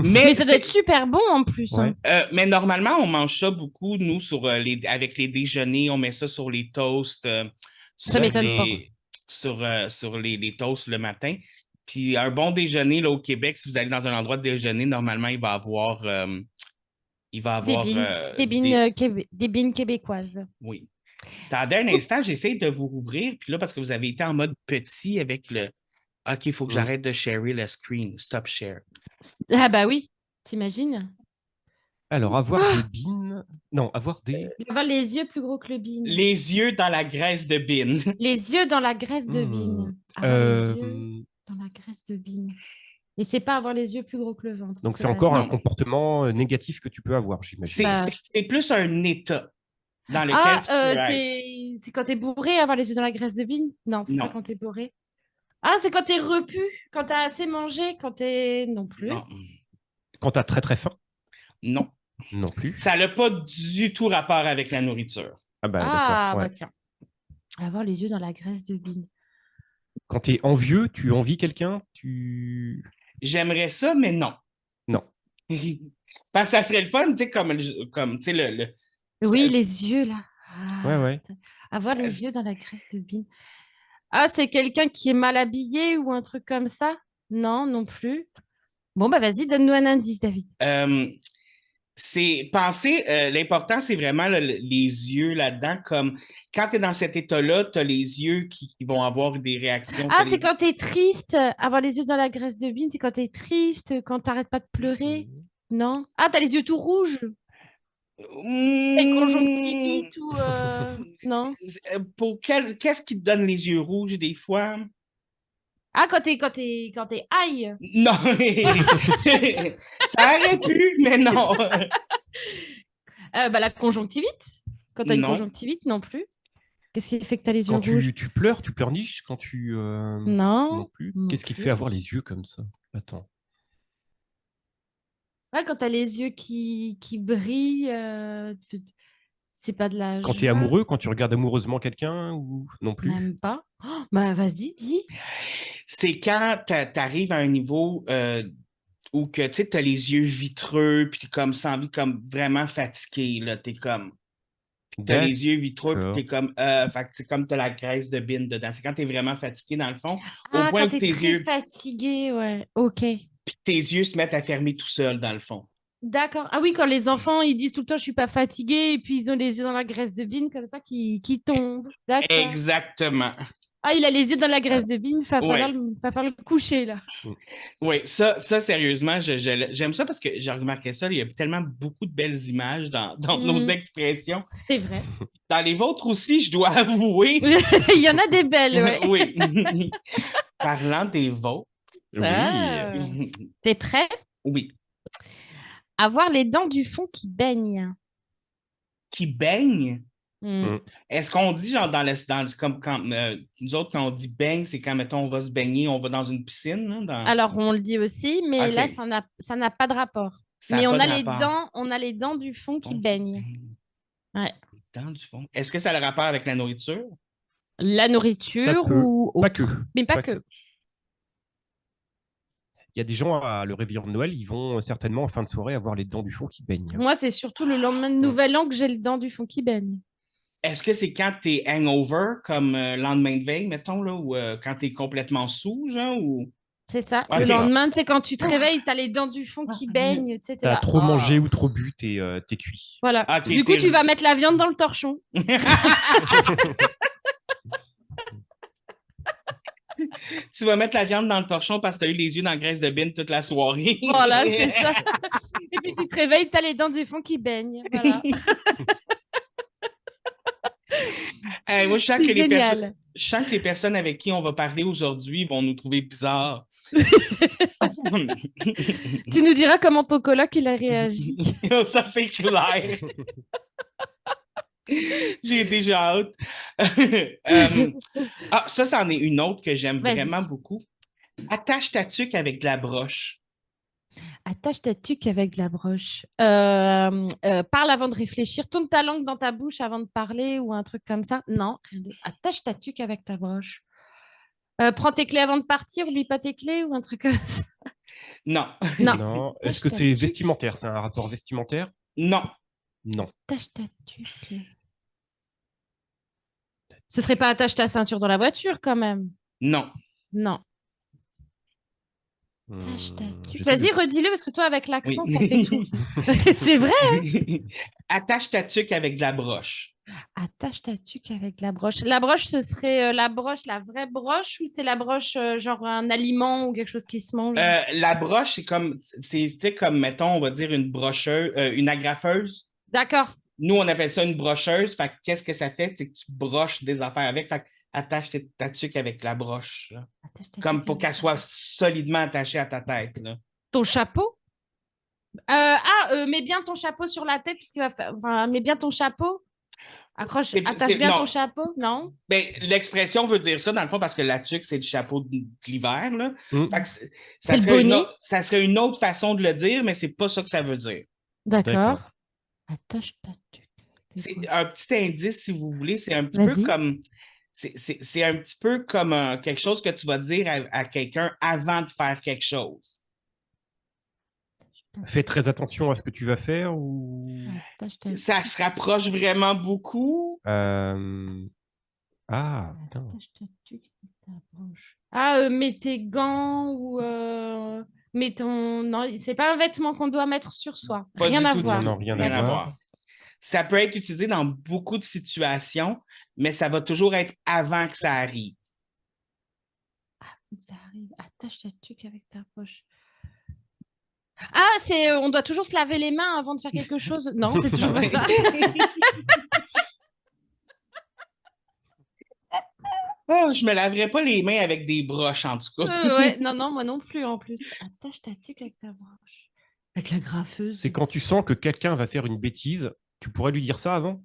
Mais ça doit être super bon en plus. Ouais. Hein. Mais normalement, on mange ça beaucoup, nous, avec les déjeuners, on met ça sur les toasts. Ça m'étonne pas. Sur les toasts le matin. Puis un bon déjeuner là, au Québec, si vous allez dans un endroit de déjeuner, normalement, il va avoir Des bines québécoises. Oui. Attendez un instant, j'essaie de vous rouvrir. Puis là, parce que vous avez été en mode petit avec le. OK, il faut que j'arrête de sharer le screen. Stop share. Ah bah oui, t'imagines? Alors, avoir des bines... Non, avoir des... Avoir les yeux plus gros que le bin. Les yeux dans la graisse de bin. Les yeux dans la graisse de bin. Avoir les yeux dans la graisse de bin. Et c'est pas avoir les yeux plus gros que le ventre. Donc, c'est pas encore la- un comportement négatif que tu peux avoir, j'imagine. C'est plus un état dans lequel tu peux être. c'est quand t'es bourré, avoir les yeux dans la graisse de bin? Non, c'est pas Non. quand t'es bourré. Ah, c'est quand t'es repu, quand t'as assez mangé, quand t'es... Non plus. Non. Quand t'as très très faim? Non. Non plus. Ça n'a pas du tout rapport avec la nourriture. Ah bah d'accord, Ah, ouais. bah tiens. Avoir les yeux dans la graisse de bine. Quand t'es envieux, tu envies quelqu'un, tu... J'aimerais ça, mais non. Non. Parce que ça serait le fun, tu sais, comme tu sais, Oui, ça- les yeux, là. Ouais, ouais. Avoir ça- les yeux dans la graisse de bine. Ah, c'est quelqu'un qui est mal habillé ou un truc comme ça? Non, non plus. Bon, bah vas-y, donne-nous un indice, David. euh, c'est penser, l'important, c'est vraiment les yeux là-dedans, comme quand tu es dans cet état-là, tu as les yeux qui vont avoir des réactions. Ah, c'est quand t'es triste. Avoir les yeux dans la graisse de bine, c'est quand t'es triste, quand t'arrêtes pas de pleurer. Non? Ah, t'as les yeux tout rouges. Les Hmm, conjonctivites ou... Non? qu'est-ce qui te donne les yeux rouges des fois? Ah, quand t'es aïe. Non, ça aurait pu, mais non. Bah, la conjonctivite. Quand t'as une Non. conjonctivite, non plus. Qu'est-ce qui fait que t'as les yeux Quand rouges? tu pleures, tu pleurniches quand tu... Non Non, plus. non Qu'est-ce qui te plus. fait avoir les yeux comme ça? Attends. Ouais, quand t'as les yeux qui brillent, c'est pas de la Quand tu es joie, amoureux, quand tu regardes amoureusement quelqu'un ou non plus? même pas. Oh, bah vas-y, dis. C'est quand t'arrives à un niveau où que tu as les yeux vitreux, puis t'es comme sans envie, comme vraiment fatigué, là. T'es comme. T'as les yeux vitreux, puis t'es D'accord. comme. Fait que c'est comme t'as la graisse de bine dedans. C'est quand t'es vraiment fatigué, dans le fond, au Ah, point quand où t'es tes très yeux, fatigué, ouais. Ok. puis tes yeux se mettent à fermer tout seuls, dans le fond. D'accord. Ah oui, quand les enfants, ils disent tout le temps, je suis pas fatigué, et puis ils ont les yeux dans la graisse de bine, comme ça, qui tombent. D'accord. Exactement. Ah, il a les yeux dans la graisse de bine, Oui. va falloir le coucher, là. Mm. Oui, ça sérieusement, j'aime ça parce que j'ai remarqué ça. Il y a tellement beaucoup de belles images dans nos Hmm, expressions. c'est vrai. Dans les vôtres aussi, je dois avouer. Il y en a des belles, ouais. Oui. Parlant des vôtres, Oui. Ça, t'es prêt? oui, Avoir les dents du fond qui baignent. qui baigne. Hmm. Mm. Est-ce qu'on dit, genre, comme quand nous autres, quand on dit baigne, c'est quand, mettons, on va se baigner, on va dans une piscine, là, Alors, on le dit aussi, mais là, OK, ça n'a pas de rapport. ça n'a Mais pas de rapport. on a les dents du fond qui Fond qui baignent. baigne. Ouais. Dans du fond. Est-ce que ça a le rapport avec la nourriture? La Ça nourriture peut. ou Pas autre. que. Mais pas Pas que. que. Il y a des gens à le réveillon de Noël, ils vont certainement en fin de soirée avoir les dents du fond qui baignent. Moi, c'est surtout le lendemain de Mm. Nouvel An que j'ai les dents du fond qui baignent. Est-ce que c'est quand t'es hangover, comme lendemain de veille, mettons, là, ou quand t'es complètement sous, genre, ou... C'est ça. Le OK. Ça. lendemain, tu sais, quand tu te réveilles, tu as les dents du fond qui baignent. Tu sais, t'es T'as là. trop mangé Oh. ou trop bu, t'es cuit. Voilà. OK, Du coup, tu vas mettre la viande dans le torchon. Tu vas mettre la viande dans le torchon parce que tu as eu les yeux dans la graisse de bine toute la soirée. Voilà, c'est ça. Et puis tu te réveilles, tu as les dents du fond qui baignent. Voilà. Hey, moi, C'est génial. je sens que les personnes avec qui on va parler aujourd'hui vont nous trouver bizarres. Tu nous diras comment ton coloc il a réagi. Ça, c'est clair. J'ai déjà hâte. Ça, c'en est une autre que j'aime vraiment Vas-y. beaucoup. Attache ta tuque avec de la broche. Attache ta tuque avec de la broche. Parle avant de réfléchir. Tourne ta langue dans ta bouche avant de parler ou un truc comme ça. Non, rien d'autre. Attache ta tuque avec ta broche. Prends tes clés avant de partir. Oublie pas tes clés ou un truc comme ça. Non. Non. Non. Est-ce Attache que ta c'est tuque. vestimentaire? C'est un rapport vestimentaire? Non. Non. Attache ta tuque. Ce serait pas attache ta ceinture dans la voiture quand même. Non. Non. Attache ta tuque. J'essaie Vas-y, de- redis-le parce que toi, avec Oui. l'accent, ça fait tout. C'est vrai. Attache ta tuque avec de la broche. Attache ta tuque avec la broche. La broche, ce serait la broche, la vraie broche, ou c'est la broche, genre un aliment ou quelque chose qui se mange? La broche, c'est tu sais, comme, mettons, on va dire une brocheuse, une agrafeuse. D'accord. Nous, on appelle ça une brocheuse. Fait que qu'est-ce que ça fait? C'est que tu broches des affaires avec. Fait que attache ta tuque avec la broche, là. Attache ta Comme tuque pour avec qu'elle soit solidement attachée à ta tête, là. ton chapeau? Mets bien ton chapeau sur la tête, puisqu'il va faire. Enfin, mets bien ton chapeau. Attache bien non. ton chapeau, non? Ben, l'expression veut dire ça, dans le fond, parce que la tuque, c'est le chapeau de l'hiver, là. Fait que C'est le bonnet. ça serait une autre façon de le dire, mais c'est pas ça que ça veut dire. D'accord. Attache ta tuque. C'est un petit indice, si vous voulez, c'est un petit peu Vas-y. comme... C'est un petit peu comme quelque chose que tu vas dire à quelqu'un avant de faire quelque chose. Fais très attention à ce que tu vas faire ou... Attache ta Ça se rapproche vraiment beaucoup. Ah, putain. Attache ta tuque avec ta branche. Mets tes gants ou mets ton. Non, c'est pas un vêtement qu'on doit mettre sur soi. Pas Rien du à tout, voir. Non, rien Rien à à voir. voir. Ça peut être utilisé dans beaucoup de situations, mais ça va toujours être avant que ça arrive. Ça arrive. Attache ta tuque avec ta poche. Ah, on doit toujours se laver les mains avant de faire quelque chose. Non, c'est toujours pas ça. Oh, je me laverais pas les mains avec des broches, en tout cas. Ouais, non, moi non plus en plus. Attache ta tuque avec ta branche. Avec la graffeuse. C'est quand tu sens que quelqu'un va faire une bêtise, tu pourrais lui dire ça avant?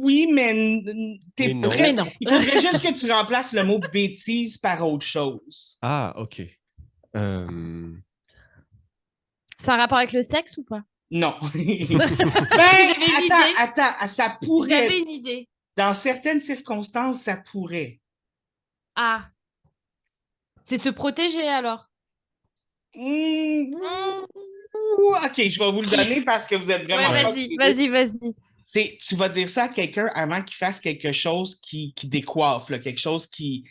Oui, mais t'es Mais non. presque... Mais non. Il faudrait juste que tu remplaces le mot bêtise par autre chose. Ah, ok. C'est un rapport avec le sexe ou pas? Non. J'avais une idée. Attends, ça J'avais pourrait. une idée. Dans certaines circonstances, ça pourrait. Ah. C'est se protéger alors. Ok, je vais vous le donner parce que vous êtes vraiment... Ouais, vas-y. Tu vas dire ça à quelqu'un avant qu'il fasse quelque chose qui décoiffe, là, quelque chose qui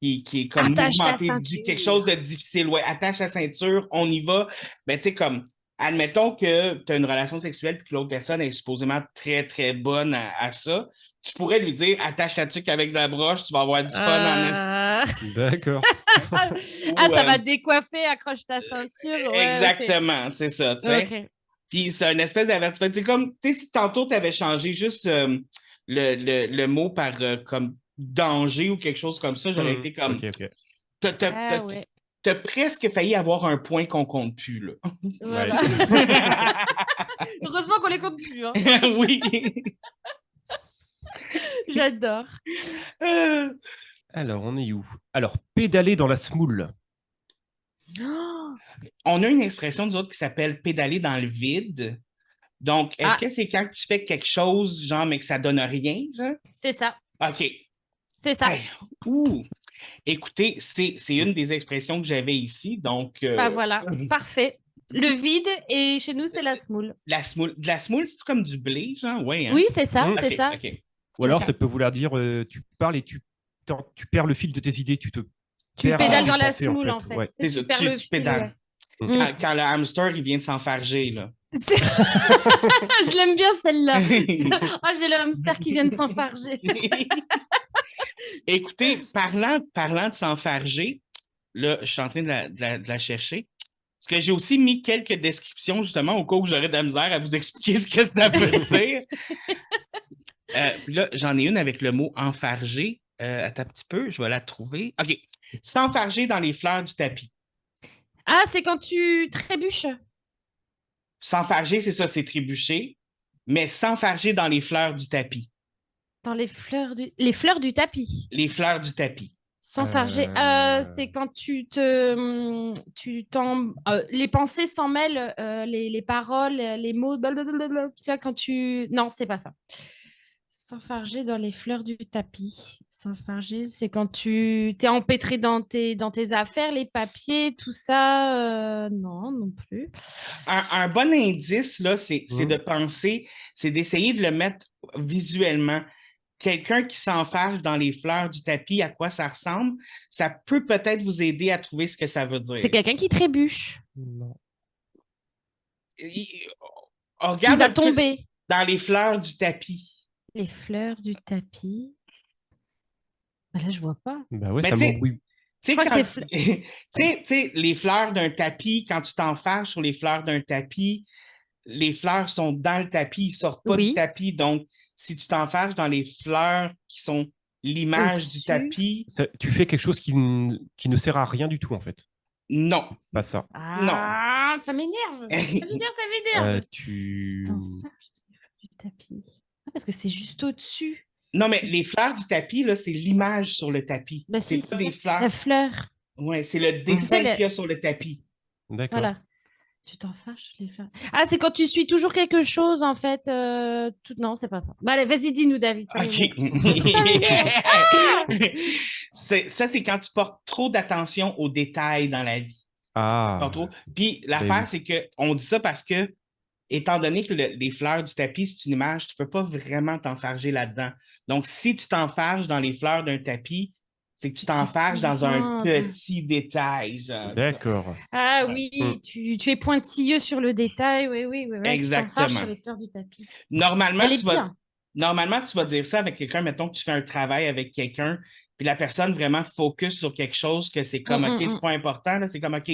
est comme Attache ta mouvementé, ceinture. quelque chose de difficile. Ouais, attache la ceinture, on y va. Ben, tu sais, comme, admettons que tu as une relation sexuelle et que l'autre personne est supposément très, très bonne à ça. Tu pourrais lui dire, attache ta tuque avec la broche, tu vas avoir du fun en esti. D'accord. Ça va te décoiffer, accroche ta ceinture. Ouais, exactement, c'est ça, tu sais. ok. Puis c'est une espèce d'avertissement. C'est comme, tu sais, si tantôt tu avais changé juste le mot par comme danger ou quelque chose comme ça, j'aurais été comme. Ok. T'as presque failli avoir un point qu'on compte plus, là. Voilà. Heureusement qu'on les compte plus. Hein. Oui. J'adore. Alors, on est où? Alors, pédaler dans la semoule. On a une expression, nous autres, qui s'appelle pédaler dans le vide. Donc, est-ce que c'est quand tu fais quelque chose, genre, mais que ça donne rien, genre? C'est ça. OK. C'est ça. Hey. Écoutez, c'est une des expressions que j'avais ici, donc... Voilà, parfait. Le vide, et chez nous, c'est la semoule. La semoule, c'est comme du blé, genre? Ouais, hein? Oui, c'est ça, c'est Ok, ça. ok. Ou alors, ça. ça peut vouloir dire tu parles et tu perds le fil de tes idées, tu pédales dans la pensée, semoule, en fait. Ouais, c'est ça, tu pédales. Ouais. Quand le hamster, il vient de s'enfarger, là. Je l'aime bien, celle-là. J'ai le hamster qui vient de s'enfarger. Écoutez, parlant de s'enfarger, là, je suis en train de la chercher. Parce que j'ai aussi mis quelques descriptions, justement, au cas où j'aurais de la misère à vous expliquer ce que ça veut dire. Là, j'en ai une avec le mot enfarger. Attends un petit peu, je vais la trouver. OK. S'enfarger dans les fleurs du tapis. Ah, c'est quand tu trébuches. S'enfarger, c'est ça, c'est trébucher. Mais s'enfarger dans les fleurs du tapis. Dans les fleurs du tapis. Les fleurs du tapis. S'enfarger. C'est quand les pensées s'en mêlent, les paroles, les mots. Blablabla. Tu vois, quand tu. Non, c'est pas ça. S'enfarger dans les fleurs du tapis. S'enfarger, c'est quand tu t'es empêtré dans tes affaires, les papiers, tout ça. Non plus. Un bon indice, là, c'est de penser, c'est d'essayer de le mettre visuellement. Quelqu'un qui s'enfarge dans les fleurs du tapis, à quoi ça ressemble, ça peut peut-être vous aider à trouver ce que ça veut dire. C'est quelqu'un qui trébuche. Non. Regarde qui va tomber. Dans les fleurs du tapis. Les fleurs du tapis. Bah là, je vois pas. Bah ouais, mais ça m'embrouille. Tu sais, les fleurs d'un tapis, quand tu t'enfarges sur les fleurs d'un tapis, les fleurs sont dans le tapis, ils ne sortent pas du tapis. Donc, si tu t'enfarges dans les fleurs qui sont l'image du tapis... Tu fais quelque chose qui ne sert à rien du tout, en fait. Non. Pas ça. Ah, Ah, ça m'énerve. Ça m'énerve, ça m'énerve. Tu... T'enfarges les fleurs du tapis. Ah, parce que c'est juste au-dessus. Non, mais les fleurs du tapis, là, c'est l'image sur le tapis. Bah, C'est si, pas c'est des ça. fleurs. La fleur. Ouais, c'est le Tu dessin sais, qu'il y a sur le tapis. D'accord. voilà. Tu t'en fâches les fleurs. Ah, c'est quand tu suis toujours quelque chose, en fait. Non, c'est pas ça. Bah, allez, vas-y, dis-nous, David. Ça OK. m'énerve. Ça m'énerve. Ça, c'est quand tu portes trop d'attention aux détails dans la vie. Ah, Trop. Puis ben l'affaire, oui. c'est qu'on dit ça parce que, étant donné que les fleurs du tapis, c'est une image, tu peux pas vraiment t'enfarger là-dedans. Donc, si tu t'enfarges dans les fleurs d'un tapis, c'est que tu t'enfarges dans un petit détail, genre. D'accord. Ah Ouais. oui, tu es pointilleux sur le détail. Oui, oui, oui, ouais, tu t'enfarges sur Exactement. les fleurs du tapis. Normalement, Elle est tu vas, bien. normalement, tu vas dire ça avec quelqu'un, mettons que tu fais un travail avec quelqu'un, puis la personne vraiment focus sur quelque chose que c'est comme, OK, c'est pas important, là, c'est comme, OK,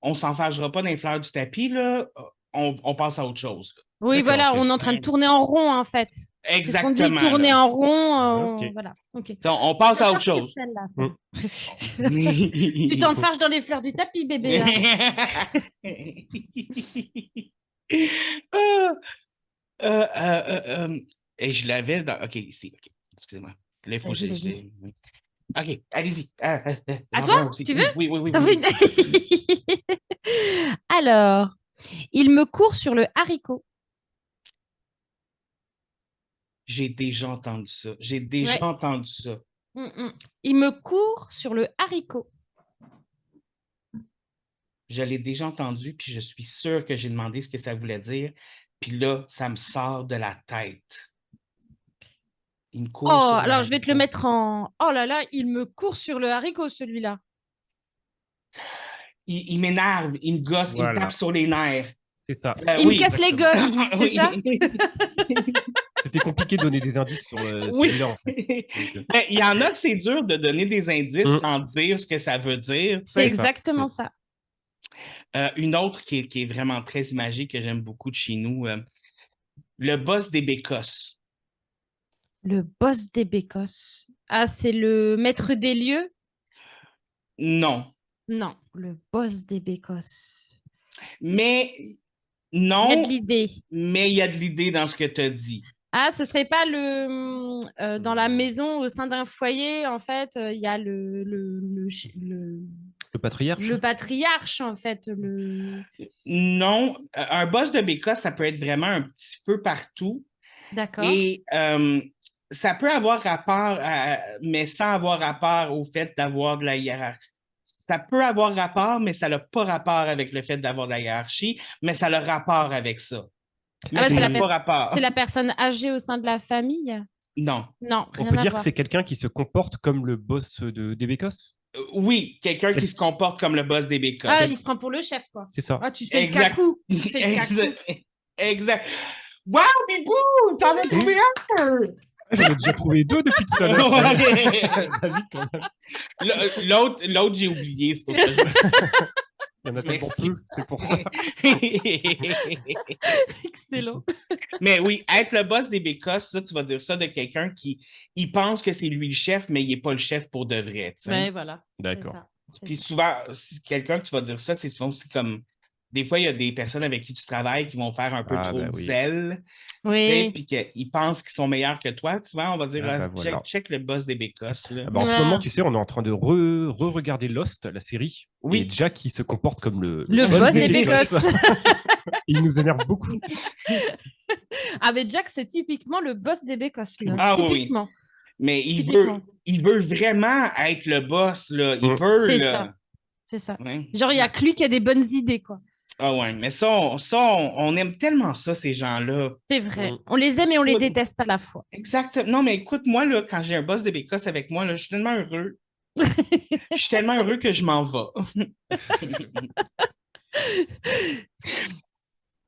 on s'enfargera pas dans les fleurs du tapis, là, on passe à autre chose. Oui, D'accord, voilà, ok. on est en train de tourner en rond, en fait. C'est ce qu'on dit, Exactement, tourner là. en rond. Ok. Voilà, ok. Donc, on Je passe vais à autre sortir chose. celle-là, ça. Mm. Tu t'enfarges dans les fleurs du tapis, bébé. Hein. Ah, et je l'avais dans. OK, ici. OK. Excusez-moi. Là, il faut que Vas-y, vas-y. OK, allez-y. À J'en toi, veux un aussi. tu veux? Oui, oui, oui, oui, T'en oui, veux oui. une Alors, il me court sur le haricot. J'ai déjà entendu ça. J'ai déjà Ouais. entendu ça. Il me court sur le haricot. Je l'ai déjà entendu, puis je suis sûr que j'ai demandé ce que ça voulait dire. Puis là, ça me sort de la tête. Il me Oh, court sur le alors je vais te le haricot. mettre en... Oh là là, il me court sur le haricot, celui-là. Il m'énerve, il me gosse, il me tape Voilà. sur les nerfs. C'est ça. Il me Oui. casse les gosses, c'est Oui. ça? C'était compliqué de donner des indices sur Oui. celui-là, en fait. Donc, Ben, il y en a que c'est dur de donner des indices Mm. sans dire ce que ça veut dire. tu C'est sais. exactement ça. Une autre qui est vraiment très imagée, que j'aime beaucoup de chez nous, le boss des bécosses. Le boss des bécosses. Ah, c'est le maître des lieux? Non. Non, le boss des bécosses. Mais Il y a non, de l'idée. mais il y a de l'idée dans ce que tu as dit. Ah, ce serait pas dans la maison, au sein d'un foyer, en fait, il y a le patriarche. le patriarche, en fait. Non, un boss de bécosse, ça peut être vraiment un petit peu partout. D'accord. Et ça peut avoir rapport, mais sans avoir rapport au fait d'avoir de la hiérarchie. Ça peut avoir rapport, mais ça n'a pas rapport avec le fait d'avoir de la hiérarchie, mais ça a le rapport avec ça. Mais bah, ça c'est n'a la pas rapport. C'est la personne âgée au sein de la famille? Non. Non, On rien peut à dire que voir. c'est quelqu'un qui se comporte comme le boss des Bécosses. Oui, quelqu'un qui se comporte comme le boss des bécosses. Ah, il se prend pour le chef, quoi. C'est ça. Ah, tu fais Exact. le cacou. Tu fais le cacou. Exact. Exact. Wow, Bibou, t'en as trouvé un! J'en ai déjà trouvé deux depuis tout à l'heure. David, quand même. L'autre, j'ai oublié, c'est pour ça que je... Il y en a tellement Merci. peu, c'est pour ça. Excellent. Mais oui, être le boss des bécosses, ça, tu vas dire ça de quelqu'un qui il pense que c'est lui le chef, mais il n'est pas le chef pour de vrai. Tu sais. Ouais, voilà. D'accord. Puis souvent, si quelqu'un que tu vas dire ça, c'est souvent aussi comme. Des fois, il y a des personnes avec qui tu travailles qui vont faire un peu trop de oui. zèle. Oui. Puis qu'ils pensent qu'ils sont meilleurs que toi. Tu vois, on va dire, voilà. check le boss des bécosses. Là. Ah bah, en ce moment, tu sais, on est en train de re-regarder Lost, la série. Oui. Et Jack, il se comporte comme le boss des bécosses. Il nous énerve beaucoup. Ah, mais Jack, c'est typiquement le boss des bécosses. Là. Ah, typiquement. Oui. Mais il veut vraiment être le boss. Là. Il veut. C'est là. ça. C'est ça. Ouais. Genre, il n'y a que lui qui a des bonnes idées, quoi. Ah ouais, mais ça, on aime tellement ça, ces gens-là. C'est vrai. On les aime et on les déteste à la fois. Exactement. Non, mais écoute, moi, là, quand j'ai un boss de bécosse avec moi, là, je suis tellement heureux. Je suis tellement heureux que je m'en vais.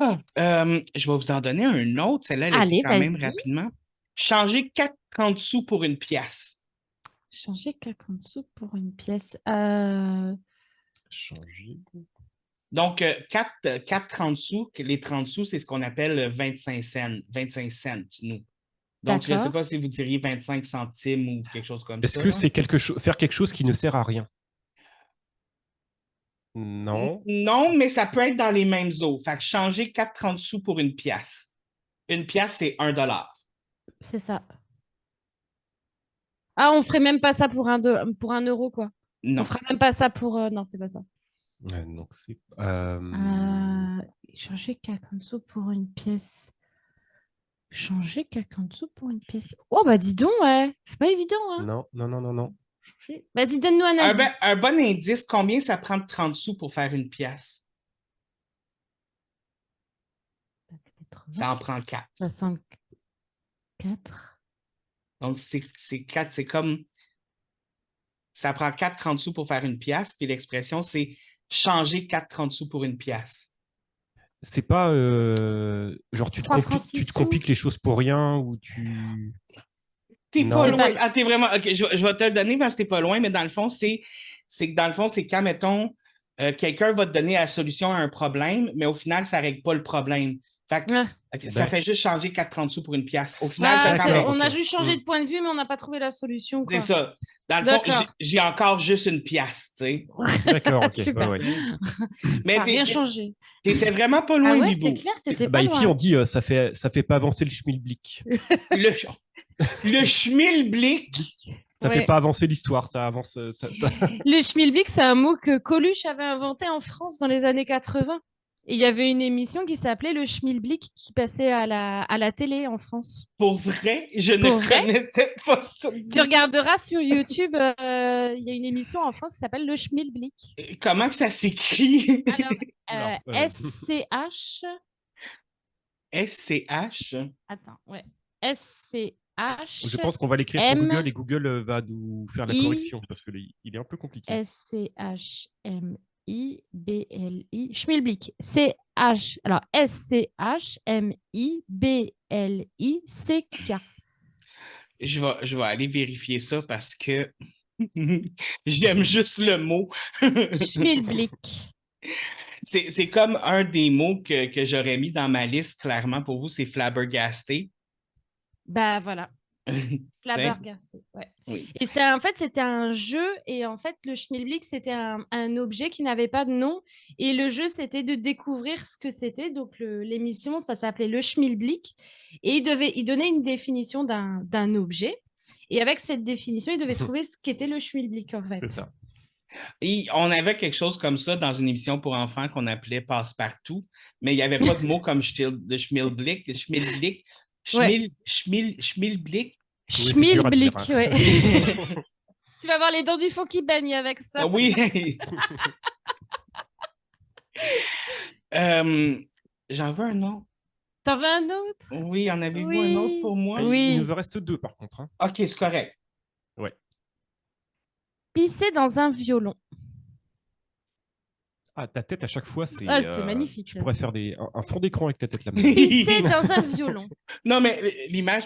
Je vais vous en donner un autre. Celle-là, elle est quand même rapidement. Changer 4,30 sous pour une pièce. Changer 4,30 sous pour une pièce. Changer. Donc, 4,30 sous, les 30 sous, c'est ce qu'on appelle 25 cents. 25 cents, nous. Donc, je ne sais pas si vous diriez 25 centimes ou quelque chose comme ça. Est-ce que c'est faire quelque chose qui ne sert à rien? Non. Non, mais ça peut être dans les mêmes eaux. Fait que changer 4,30 sous pour une pièce. Une pièce, c'est $1. C'est ça. Ah, on ferait même pas ça pour pour 1 euro, quoi. On Non. fera même pas ça pour... Non, c'est pas ça. Donc, c'est. Changer Kakanso pour une pièce. Changer Kakanso pour une pièce. Oh, bah dis donc, ouais. C'est pas évident, hein. Non, non, non, non, non. Vas-y, donne-nous un indice. Un bon indice, combien ça prend de 30 sous pour faire une pièce? Ça en prend 4. 64. Donc, c'est 4, c'est comme... Ça prend 4,30 sous pour faire une pièce, puis l'expression, c'est changer 4,30 sous pour une pièce. C'est pas genre tu te 3 francs 6 tu te sous. compliques les choses pour rien ou tu. T'es Non. pas C'est loin. pas- Ah, t'es vraiment. Ok, je vais te le donner parce que t'es pas loin, mais dans le fond, c'est que dans le fond, c'est quand, mettons, quelqu'un va te donner la solution à un problème, mais au final, ça règle pas le problème. Fait que, Ah. ça Ben- fait juste changer 4,30 sous pour une pièce. Au final, Ah, t'as quand même. on a ok. juste changé de point de vue, mais on n'a pas trouvé la solution, C'est quoi. ça. Dans le fond, D'accord. j'ai encore juste une pièce, tu sais. D'accord, ok. Super. Ouais, ouais. Mais Ça n'a rien changé. t'étais vraiment pas Ah loin, ouais, Bibou. c'est clair, t'étais Bah pas ici loin. on dit ça fait pas avancer le schmilblick. Le schmilblick. Ça Ouais. fait pas avancer l'histoire, ça avance. Le schmilblick, c'est un mot que Coluche avait inventé en France dans les années 80. Et il y avait une émission qui s'appelait le schmilblick qui passait à la télé en France. Pour vrai, je ne Pour vrai? connaissais pas ça. Tu regarderas sur YouTube, il y a une émission en France qui s'appelle le schmilblick. Comment que ça s'écrit? Alors, Non, SCH. SCH. Attends, ouais. SCH. Je pense qu'on va l'écrire sur M- Google et Google va nous faire la I- correction parce que il est un peu compliqué. SCHMIBLI. Schmilblick. CH. Alors, SCHMIBLICK. Je vais aller vérifier ça parce que j'aime juste le mot. Schmilblick. C'est comme un des mots que j'aurais mis dans ma liste, clairement, pour vous, c'est flabbergasté. Bah voilà. Flabbergasté. Ouais. Oui. Et ça, en fait, c'était un jeu. Et en fait, le schmilblick, c'était un objet qui n'avait pas de nom. Et le jeu, c'était de découvrir ce que c'était. Donc, l'émission, ça s'appelait le schmilblick. Et il donnait une définition d'un objet. Et avec cette définition, il devait trouver ce qu'était le schmilblick, en fait. C'est ça. Et on avait quelque chose comme ça dans une émission pour enfants qu'on appelait Passe-Partout, mais il n'y avait pas de mots comme de schmilblick, schmilblick, Ouais. schmilblick. Oui, c'est dur à dire, Schmilblick, hein. ouais. Tu vas voir les dents du fond qui baignent avec ça. Oui. J'en veux un autre. T'en veux un autre? Oui, en avez-vous Oui. un autre pour moi? Oui. Il nous en reste 2 par contre, hein. OK, c'est correct. Pisser dans un violon. Ah, ta tête à chaque fois, c'est. C'est magnifique. Tu pourrais faire un fond d'écran avec ta tête là-bas. Pisser dans un violon. Non, mais l'image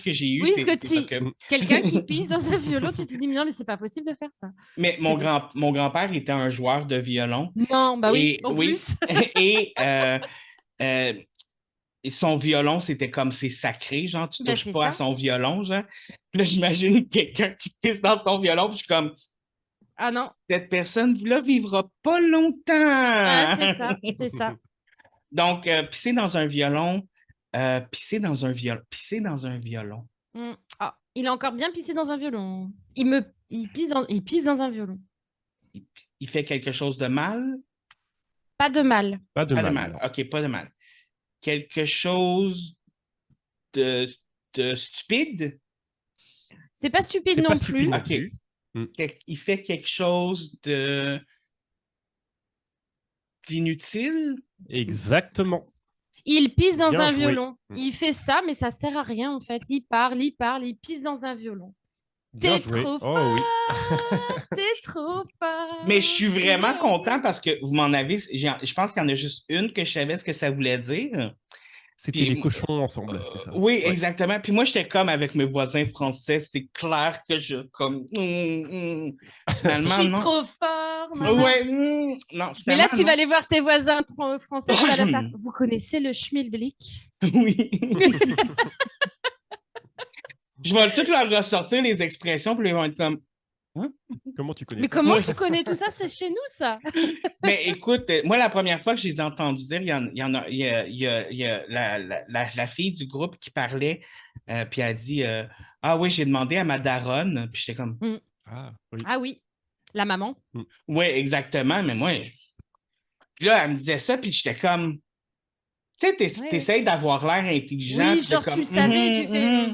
que j'ai eue, Oui, c'est parce que parce que... quelqu'un qui pisse dans un violon, tu te dis, non, mais c'est pas possible de faire ça. Mais mon grand-père était un joueur de violon. Non, bah oui, Et- en oui. plus. Et son violon, c'était comme c'est sacré, genre, tu Ben, touches c'est pas à ça. son violon, genre. Puis là, j'imagine quelqu'un qui pisse dans son violon, puis je suis comme, Ah non, cette personne-là vivra pas longtemps. ah, c'est ça, c'est ça. Donc, pisser dans un violon, pisser dans un violon. Ah, il a encore bien pissé dans un violon. Il pisse dans un violon. Il fait quelque chose de mal? Pas de mal. Pas de Pas de mal. mal. OK, pas de mal. Quelque chose de stupide? C'est pas stupide C'est non pas stupide plus. non OK. plus. Il fait quelque chose d'inutile? Exactement. Il pisse dans Bien un joué. violon. Il fait ça, mais ça sert à rien en fait. Il parle, il pisse dans un violon. Bien T'es joué. trop Oh oui. T'es trop fort. Mais je suis vraiment content parce que vous m'en avez. Je pense qu'il y en a juste une que je savais ce que ça voulait dire. C'était Puis, les cochons ensemble, c'est ça. Oui, Ouais. exactement. Puis moi, j'étais comme avec mes voisins français. C'est clair que finalement, Je suis non. trop fort. Maman. Ouais, non, Mais là, finalement, tu non. vas aller voir tes voisins français. Tu vas leur faire, vous connaissez le schmilblick? Oui. Je vais toutes leur ressortir les expressions, puis ils vont être comme Hein? Comment tu connais Mais ça? comment Ouais. tu connais tout ça? C'est chez nous, ça. Mais écoute, moi, la première fois que je les ai entendus dire, il y a la fille du groupe qui parlait, puis elle a dit Ah oui, j'ai demandé à ma daronne. Puis j'étais comme Ah, oui. Ah oui, la maman. Oui, exactement. Mais moi, puis là, elle me disait ça, puis j'étais comme Tu sais, Ouais. t'essayes d'avoir l'air intelligent. Oui, puis t'es genre, tu comme, le savais, tu fais.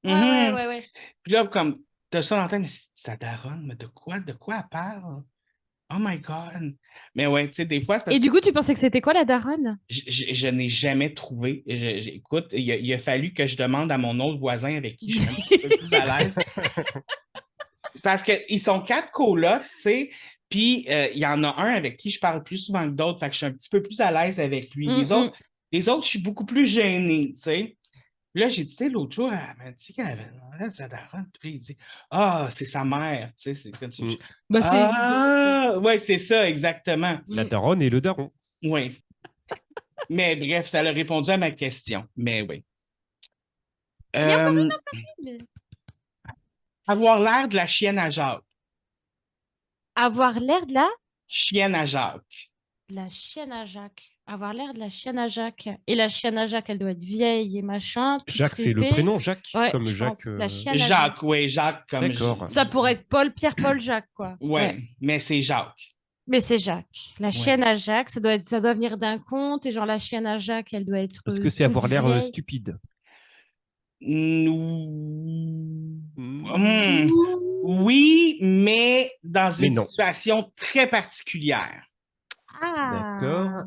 Ouais. Puis là, comme, t'as ça dans la tête, mais c'est sa daronne, mais de quoi elle parle? Oh my God! Mais ouais, tu sais, des fois, c'est parce Et que du coup, tu pensais que c'était quoi la daronne? je n'ai jamais trouvé. Écoute, il a fallu que je demande à mon autre voisin avec qui je suis un petit peu plus à l'aise. Parce qu'ils sont 4 colocs, tu sais, puis il y en a un avec qui je parle plus souvent que d'autres, fait que je suis un petit peu plus à l'aise avec lui. Les autres, je suis beaucoup plus gêné, tu sais. Puis là, j'ai dit, tu sais, l'autre jour, elle m'a dit qu'elle avait sa daronne. Puis il dit, ah, c'est sa mère, tu sais, c'est quand tu... Bah, c'est évident. Ah, ouais, c'est ça, exactement. La daronne et le daron. Oui. Mais bref, ça a répondu à ma question. Mais oui. Il y a encore Euh, une. avoir l'air de la chienne à Jacques. Avoir l'air de Chienne à Jacques. la chienne à Jacques. Avoir l'air de la chienne à Jacques. Et la chienne à Jacques, elle doit être vieille et machin. toute Jacques, c'est le fripée. prénom, Jacques, Ouais, comme je Jacques. pense. La chienne à Jacques. Jacques, oui, Jacques comme... D'accord. Ça pourrait être Paul, Pierre, Paul, Jacques, quoi. Ouais, mais c'est Jacques. Mais c'est Jacques. La Ouais. chienne à Jacques, ça doit venir d'un conte. Et genre, la chienne à Jacques, elle doit être. Est-ce que c'est toute avoir l'air vieille. stupide? Oui, mais dans Mais une non. situation très particulière. Ah. D'accord.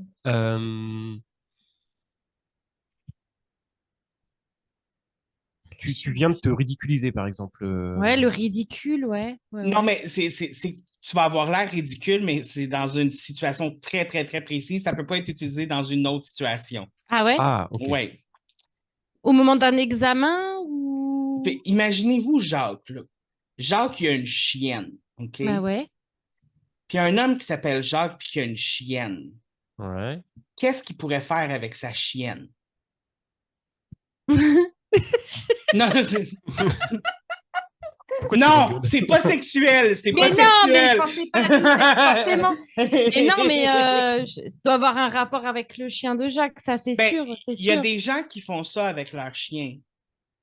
Tu viens de te ridiculiser, par exemple. Ouais, le ridicule, ouais. Non, mais tu vas avoir l'air ridicule, mais c'est dans une situation très, très, très précise. Ça ne peut pas être utilisé dans une autre situation. Ah ouais? Ah, ok. Oui. Au moment d'un examen ou. Puis, imaginez-vous Jacques, là. Jacques, il a une chienne, OK? Bah ouais. Puis, il y a un homme qui s'appelle Jacques, puis qui a une chienne. Ouais. Qu'est-ce qu'il pourrait faire avec sa chienne? Non, Pourquoi tu non, rigoles? c'est pas sexuel. C'est Mais pas non, mais je sexuel. pensais pas à tout ça, forcément. Mais non, mais ça doit avoir un rapport avec le chien de Jacques, ça c'est Ben, sûr, c'est il y a sûr. des gens qui font ça avec leur chien.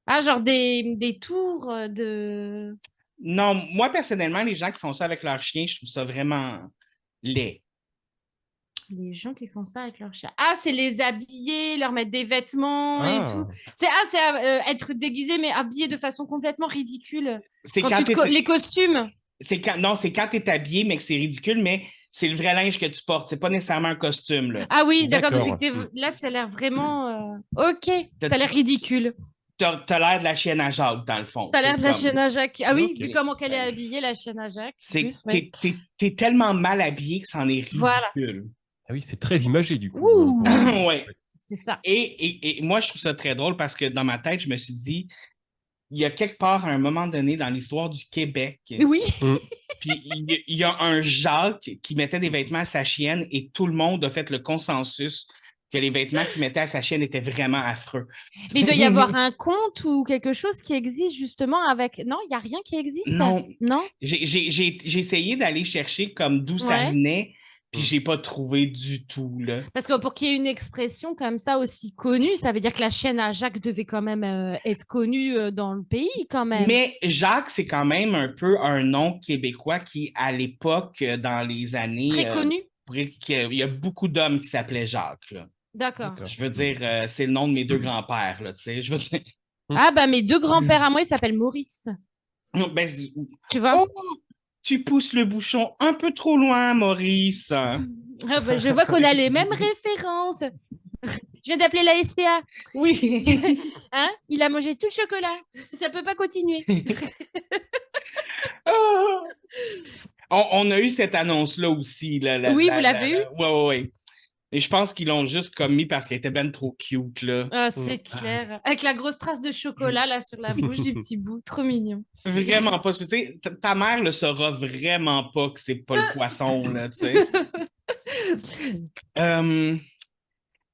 Ah, genre des tours de. Non, moi, personnellement, les gens qui font ça avec leur chien, je trouve ça vraiment laid. Les gens qui font ça avec leur chien. Ah, c'est les habiller, leur mettre des vêtements et tout. Ah. C'est être déguisé, mais habillé de façon complètement ridicule. C'est Quand quand les costumes. non, c'est quand t'es habillé, mais que c'est ridicule, mais c'est le vrai linge que tu portes. C'est pas nécessairement un costume, là. Ah oui, d'accord, D'accord. là, ça a l'air vraiment. Ok, ça a l'air ridicule. T'as l'air de la chienne à Jacques, dans le fond. T'as l'air de la Comme- chienne à Jacques. Ah oui, Ok. vu comment qu'elle est habillée, la chienne à Jacques. C'est plus, ouais. t'es tellement mal habillé que c'en est ridicule. Voilà. Ah oui, c'est très imagé, du coup. Ouh. Ouais. C'est ça. Et moi, je trouve ça très drôle parce que dans ma tête, je me suis dit, il y a quelque part, à un moment donné, dans l'histoire du Québec, Oui. puis il y a un Jacques qui mettait des vêtements à sa chienne et tout le monde a fait le consensus que les vêtements qu'il mettait à sa chienne étaient vraiment affreux. Mais il doit y avoir un conte ou quelque chose qui existe justement avec. Non, il n'y a rien qui existe. Non. Non. J'ai essayé d'aller chercher comme d'où ça Ouais. venait, puis j'ai pas trouvé du tout, là. Parce que pour qu'il y ait une expression comme ça aussi connue, ça veut dire que la chienne à Jacques devait quand même être connue dans le pays, quand même. Mais Jacques, c'est quand même un peu un nom québécois qui, à l'époque, dans les années... Très connu. il y a beaucoup d'hommes qui s'appelaient Jacques, là. D'accord. Je veux dire, c'est le nom de mes deux grands-pères, là, tu sais. Je veux dire... Ah, bah, mes deux grands-pères à moi, ils s'appellent Maurice. Ben, Tu vois? oh, tu pousses le bouchon un peu trop loin, Maurice. Ah, bah, je vois qu'on a les mêmes références. Je viens d'appeler la SPA. Oui. Hein? Il a mangé tout le chocolat. Ça peut pas continuer. Ah. On a eu cette annonce-là aussi. Oui, vous l'avez eu? Oui. Et je pense qu'ils l'ont juste commis parce qu'elle était bien trop cute, là. Ah, c'est clair. Avec la grosse trace de chocolat là sur la bouche du petit bout. Trop mignon. Vraiment pas. Tu sais, ta mère le saura vraiment pas que c'est pas le poisson, là, tu sais.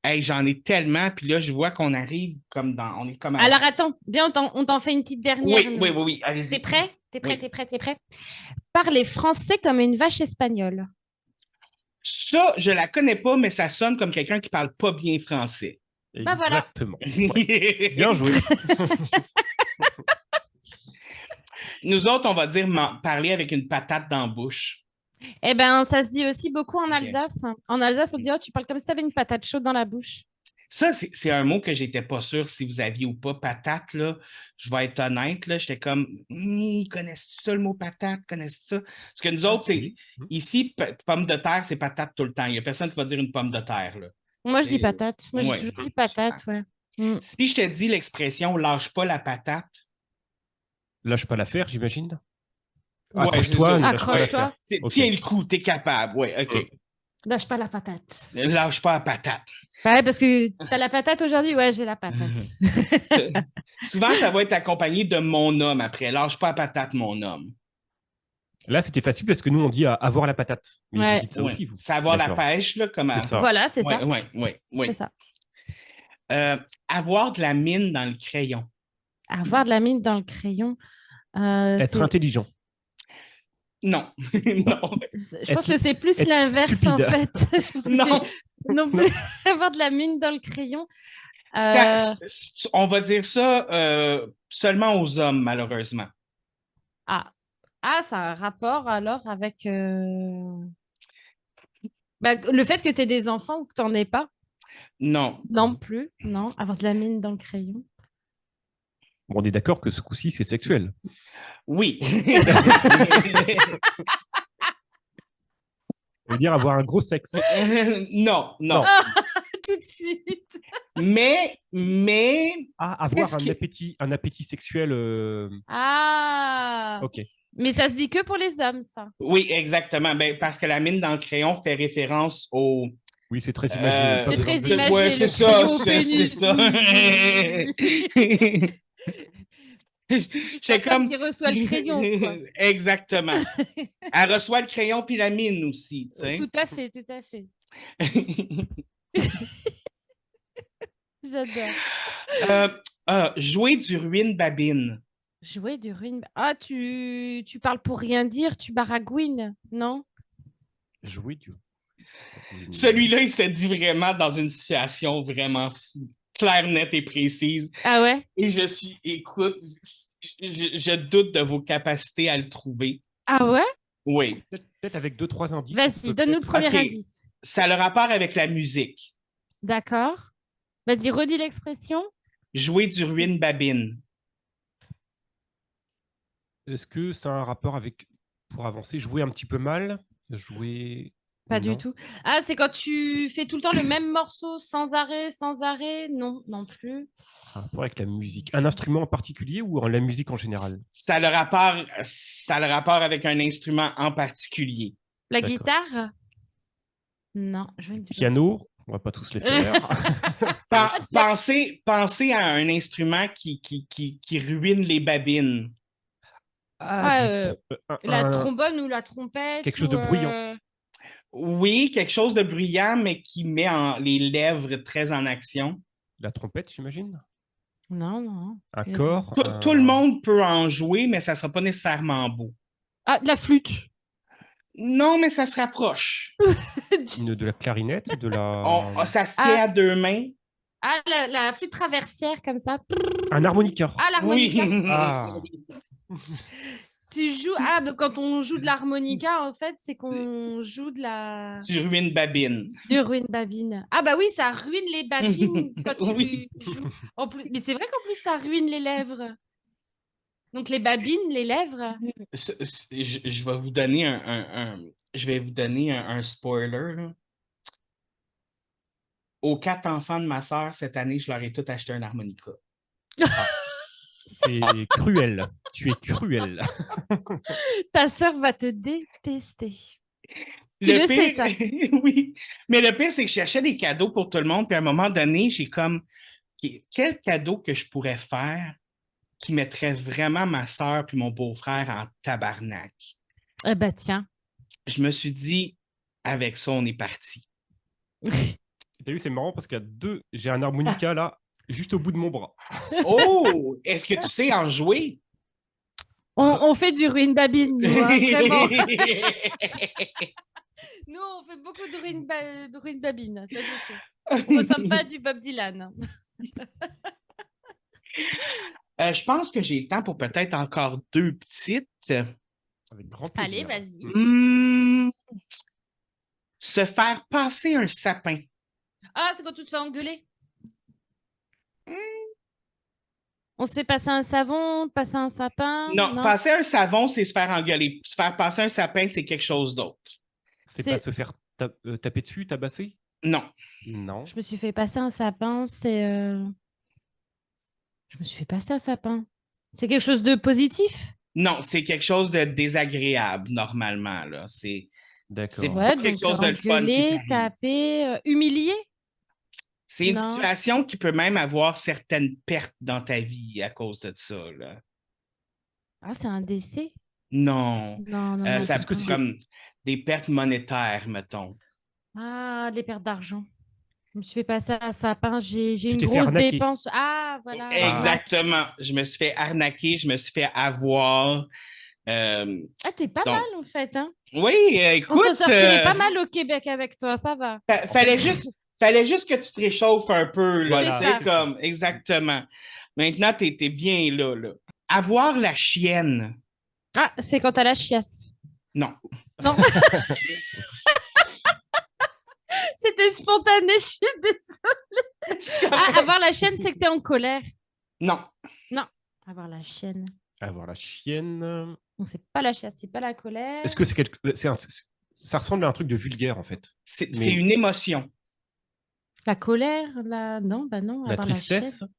Hey, j'en ai tellement, puis là, je vois qu'on arrive comme dans... On est comme à... Alors attends, viens, on t'en fait une petite dernière. Oui, allez-y. T'es prêt? T'es prêt? Oui. T'es prêt? T'es prêt? Parler français comme une vache espagnole. Ça, je la connais pas, mais ça sonne comme quelqu'un qui parle pas bien français. Bah voilà. Exactement. Ouais. Bien joué. Nous autres, on va dire parler avec une patate dans la bouche. Eh ben, ça se dit aussi beaucoup en Ok. Alsace. En Alsace, on dit, oh, tu parles comme si tu avais une patate chaude dans la bouche. Ça, c'est un mot que j'étais pas sûr si vous aviez ou pas. Patate, là, je vais être honnête, là, j'étais comme, connaissent-tu ça, le mot patate? Connaissent-tu ça? Parce que nous autres, Si. ici, pomme de terre, c'est patate tout le temps. Il n'y a personne qui va dire une pomme de terre, là. Moi, je dis Et, patate. Moi, j'ai ouais. toujours dit patate, ouais. Si je te dis l'expression lâche pas la patate, Lâche pas l'affaire, j'imagine. ouais, Accroche-toi, c'est ne ça. lâche pas Accroche-toi. l'affaire. Ok. Tiens le coup, t'es capable. Ouais, OK. Lâche pas la patate. Lâche pas la patate. Ouais, parce que t'as la patate aujourd'hui? Ouais, j'ai la patate. Souvent, ça va être accompagné de mon homme après. Lâche pas la patate, mon homme. Là, c'était facile parce que nous, on dit avoir la patate. Mais Ouais. vous dites ça Ouais. aussi, vous. Savoir la D'accord. pêche, là, comme C'est ça. Voilà, c'est ça. Ouais. C'est ça. Avoir de la mine dans le crayon. Avoir de la mine dans le crayon. Être intelligent. Non. Non. Je pense que c'est plus être l'inverse, en stupide. fait. Je pense que Non. c'est non plus avoir de la mine dans le crayon. On va dire ça seulement aux hommes, malheureusement. Ah, ça a un rapport alors avec le fait que tu aies des enfants ou que tu n'en aies pas? Non. Non plus. Non. Avoir de la mine dans le crayon. Bon, on est d'accord que ce coup-ci, c'est sexuel. Oui. Ça veut dire avoir un gros sexe. Non. Tout de suite. Mais, Avoir Qu'est-ce un appétit sexuel. Ah. Ok. Mais ça se dit que pour les hommes, ça. oui, exactement. Ben, parce que la mine dans le crayon fait référence au. Oui, c'est très imagé. C'est très Ouais, imagé, c'est le ça, crayon au c'est pénis. ça. C'est J'ai la femme qui reçoit le crayon, quoi. Exactement. Elle reçoit le crayon puis la mine aussi, tu sais. Tout à fait, tout à fait. J'adore. Jouer du ruine-babine. Jouer du ruine. Ah, tu parles pour rien dire, tu baragouines, non? Jouer du. Celui-là, il se dit vraiment dans une situation vraiment claire, nette et précise. Ah ouais? Et écoute, je doute de vos capacités à le trouver. Ah ouais? Oui. Peut-être avec 2-3 indices. Vas-y, donne-nous le premier Ok. indice. Ça a le rapport avec la musique. D'accord. Vas-y, redis l'expression. Jouer du ruine-babine. Est-ce que ça a un rapport avec, pour avancer, jouer un petit peu mal? Jouer. Pas Non. du tout. Ah, c'est quand tu fais tout le temps le même morceau sans arrêt, sans arrêt? Non, non plus. Un rapport avec la musique. Un instrument en particulier ou la musique en général? Ça a le rapport avec un instrument en particulier. La D'accord. guitare? Non. Jouer du Piano? On va pas tous les faire. Pensez à un instrument qui ruine les babines. La trombone ou la trompette? Quelque chose de bruyant. Oui, quelque chose de bruyant, mais qui met les lèvres très en action. La trompette, j'imagine? Non. Un corps? Tout le monde peut en jouer, mais ça ne sera pas nécessairement beau. Ah, de la flûte. Non, mais ça se rapproche. De la clarinette? De la... Ça se tient à deux mains. Ah, la flûte traversière comme ça. Un harmonica? Ah, l'harmonica. Oui. Ah. Tu joues. Ah, donc quand on joue de l'harmonica, en fait, c'est qu'on joue de la. Tu ruines babine. Du ruine-babine. Ah, bah oui, ça ruine les babines quand tu Oui. joues. En plus... Mais c'est vrai qu'en plus, ça ruine les lèvres. Donc les babines, les lèvres. Je vais vous donner un spoiler. Là. Aux 4 enfants de ma sœur, cette année, je leur ai tous acheté un harmonica. C'est cruel. Tu es cruel. Ta sœur va te détester. Le sais, pire, ça. oui. Mais le pire, c'est que je cherchais des cadeaux pour tout le monde. Puis à un moment donné, j'ai comme, quel cadeau que je pourrais faire qui mettrait vraiment ma sœur puis mon beau-frère en tabarnak? Eh ben, tiens. Je me suis dit, avec ça, on est parti. T'as vu, c'est marrant parce qu'il y a j'ai un harmonica là, juste au bout de mon bras. Oh! Est-ce que tu sais en jouer? On fait du ruine-babine, nous, hein, vraiment. Nous, on fait beaucoup de ruine-babine, ça c'est sûr. On ne ressemble pas à du Bob Dylan. Je pense que j'ai le temps pour peut-être encore 2 petites. Avec grand Allez, plaisir. vas-y. Se faire passer un sapin. Ah, c'est quand tu te fais engueuler. On se fait passer un savon, passer un sapin. Non, passer un savon, c'est se faire engueuler. Se faire passer un sapin, c'est quelque chose d'autre. C'est pas se faire taper dessus, tabasser? Non. Non. Je me suis fait passer un sapin, Je me suis fait passer un sapin. C'est quelque chose de positif? Non, c'est quelque chose de désagréable, normalement. Là. C'est D'accord. pas quelque chose de le fun qui engueuler, t'arrive. taper, humilier? C'est une Non. situation qui peut même avoir certaines pertes dans ta vie à cause de ça. Là. Ah, c'est un décès? Non. Non. Ça Parce que peut comme des pertes monétaires, mettons. Ah, les pertes d'argent. Je me suis fait passer un sapin, j'ai une t'es fait grosse arnaquer. dépense. Ah, voilà. Exactement. Je me suis fait arnaquer, je me suis fait avoir. Ah, t'es pas Donc, mal en fait, hein? Oui, On écoute. s'en sortirait pas mal au Québec avec toi, ça va. Fallait juste que tu te réchauffes un peu. Là, Voilà, tu sais, c'est comme, exactement. Maintenant, t'es bien là. Avoir la chienne. Ah, c'est quand t'as la chiasse. Non. Non. C'était spontané, je suis désolée. Ah, avoir la chienne, c'est que t'es en colère. Non. Non. Avoir la chienne. Avoir la chienne. Donc, c'est pas la chiasse, c'est pas la colère. Est-ce que ça ressemble à un truc de vulgaire en fait? C'est Mais une émotion. La colère, non, bah non. la avoir tristesse? chienne.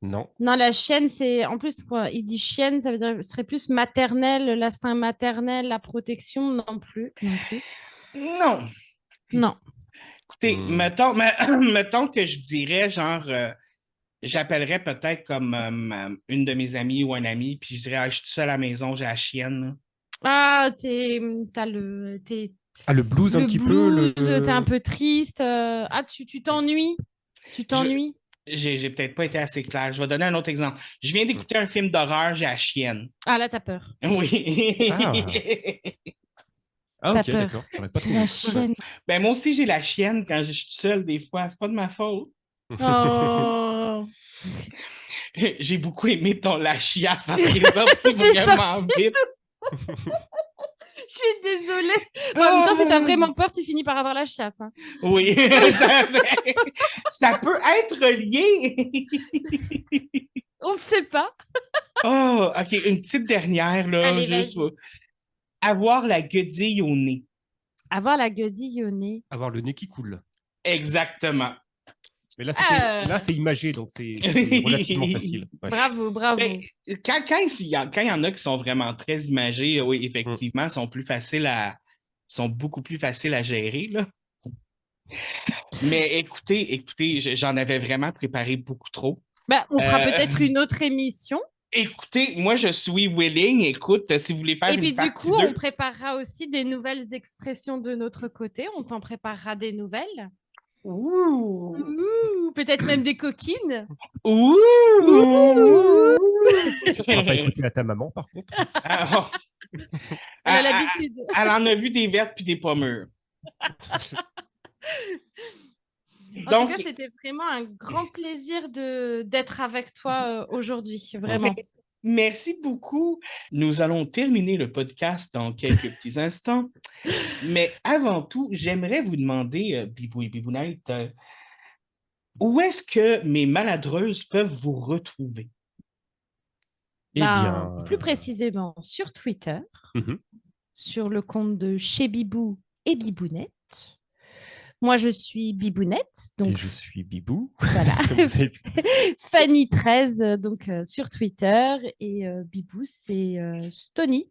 Non. Non, la chienne, c'est. En plus, quoi, il dit chienne, ça veut dire ce serait plus maternel, l'instinct maternel, la protection, non plus. Non. Non. Écoutez, mettons que je dirais, genre, j'appellerais peut-être comme une de mes amies ou un ami, puis je dirais, ah, je suis tout seul à la maison, j'ai la chienne. Ah, Le blues un petit blues, peu. t'es un peu triste. Ah, tu t'ennuies. Tu t'ennuies. J'ai peut-être pas été assez clair. Je vais donner un autre exemple. Je viens d'écouter un film d'horreur, j'ai la chienne. Ah, là, t'as peur. Oui. Ah, T'as ok, peur. d'accord. J'aurais pas trouvé. La chienne. Ben, moi aussi, j'ai la chienne quand je suis seule des fois. C'est pas de ma faute. Oh. J'ai beaucoup aimé ton la chiasse parce qu'il est sorti C'est vraiment sorti vite. Je suis désolée. Bon, en même temps, si t'as vraiment peur, tu finis par avoir la chiasse. Hein. Oui. Ça peut être lié. On ne sait pas. Oh, OK. Une petite dernière, là. Allez, juste vas-y. avoir la guedille au nez. Avoir la guedille au nez. Avoir le nez qui coule. Exactement. Mais là, c'est imagé, donc c'est relativement facile. Ouais. Bravo. Ben, quand il y en a qui sont vraiment très imagés, oui, effectivement, sont beaucoup plus faciles à gérer, là. Mais écoutez, j'en avais vraiment préparé beaucoup trop. Ben, on fera peut-être une autre émission. Écoutez, moi, je suis willing. Écoute, si vous voulez faire Et puis, une du partie coup, 2, on préparera aussi des nouvelles expressions de notre côté. On t'en préparera des nouvelles. Ouh! Ouh, peut-être même des coquines. Ouh! Tu ne pas écouter à ta maman, par contre. Elle a l'habitude. Elle en a vu des vertes puis des pommures. En tout cas, c'était vraiment un grand plaisir d'être avec toi aujourd'hui, vraiment. Merci beaucoup. Nous allons terminer le podcast dans quelques petits instants. Mais avant tout, j'aimerais vous demander, Bibou et Bibounette, où est-ce que mes maladreuses peuvent vous retrouver? Eh bien, plus précisément sur Twitter, sur le compte de Chez Bibou et Bibounette. Moi, je suis Bibounette. Donc, et je suis Bibou. Voilà. Fanny13, donc sur Twitter. Et Bibou, c'est Stony.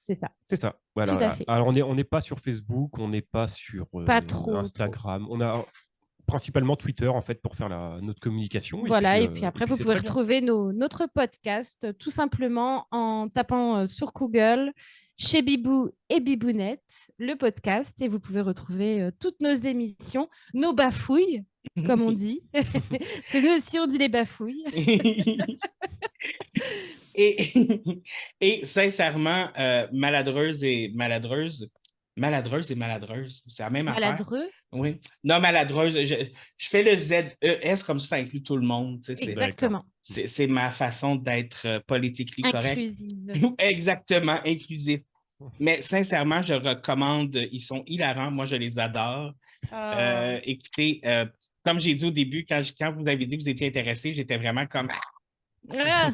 C'est ça. C'est ça. Voilà. Tout à fait. Alors, on n'est pas sur Facebook, on n'est pas sur Instagram. On a principalement Twitter, en fait, pour faire notre communication. Voilà. Et puis après, vous pouvez retrouver notre podcast tout simplement en tapant sur Google Chez Bibou et Bibounette, le podcast, et vous pouvez retrouver toutes nos émissions, nos bafouilles, comme on dit. Parce que nous aussi, on dit les bafouilles. Et, et sincèrement, maladreuse, c'est la même affaire. Maladreux. Oui. Non, maladreuse, je fais le ZES comme ça inclut tout le monde. Tu sais, Exactement. c'est ma façon d'être politiquement correct. Inclusive. Exactement, inclusif. Mais sincèrement, je recommande, ils sont hilarants, moi je les adore. Écoutez, comme j'ai dit au début, quand vous avez dit que vous étiez intéressé, j'étais vraiment comme Ah,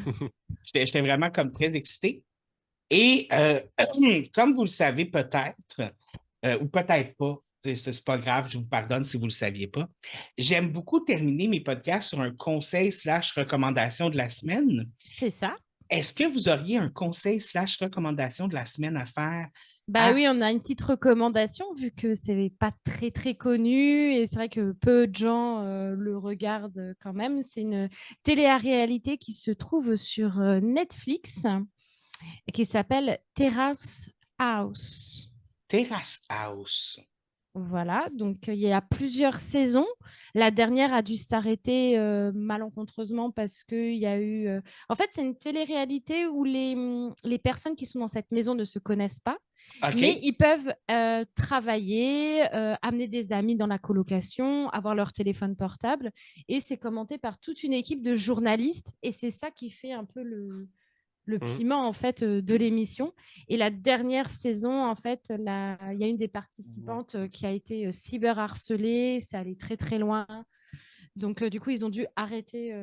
j'étais vraiment comme très excité. Et comme vous le savez peut-être, ou peut-être pas, c'est pas grave, je vous pardonne si vous ne le saviez pas, j'aime beaucoup terminer mes podcasts sur un conseil/recommandation de la semaine. c'est ça. Est-ce que vous auriez un conseil/recommandation de la semaine à faire? Bah oui, on a une petite recommandation vu que c'est pas très très connu et c'est vrai que peu de gens le regardent quand même. C'est une télé-réalité qui se trouve sur Netflix et qui s'appelle Terrace House. Terrace House. Voilà, donc il y a plusieurs saisons. La dernière a dû s'arrêter malencontreusement parce qu'il y a eu... En fait, c'est une télé-réalité où les personnes qui sont dans cette maison ne se connaissent pas, mais OK. ils peuvent travailler, amener des amis dans la colocation, avoir leur téléphone portable. Et c'est commenté par toute une équipe de journalistes. Et c'est ça qui fait un peu le piment en fait de l'émission. Et la dernière saison, en fait, il y a une des participantes qui a été cyberharcelée, ça allait très très loin. Donc du coup, ils ont dû arrêter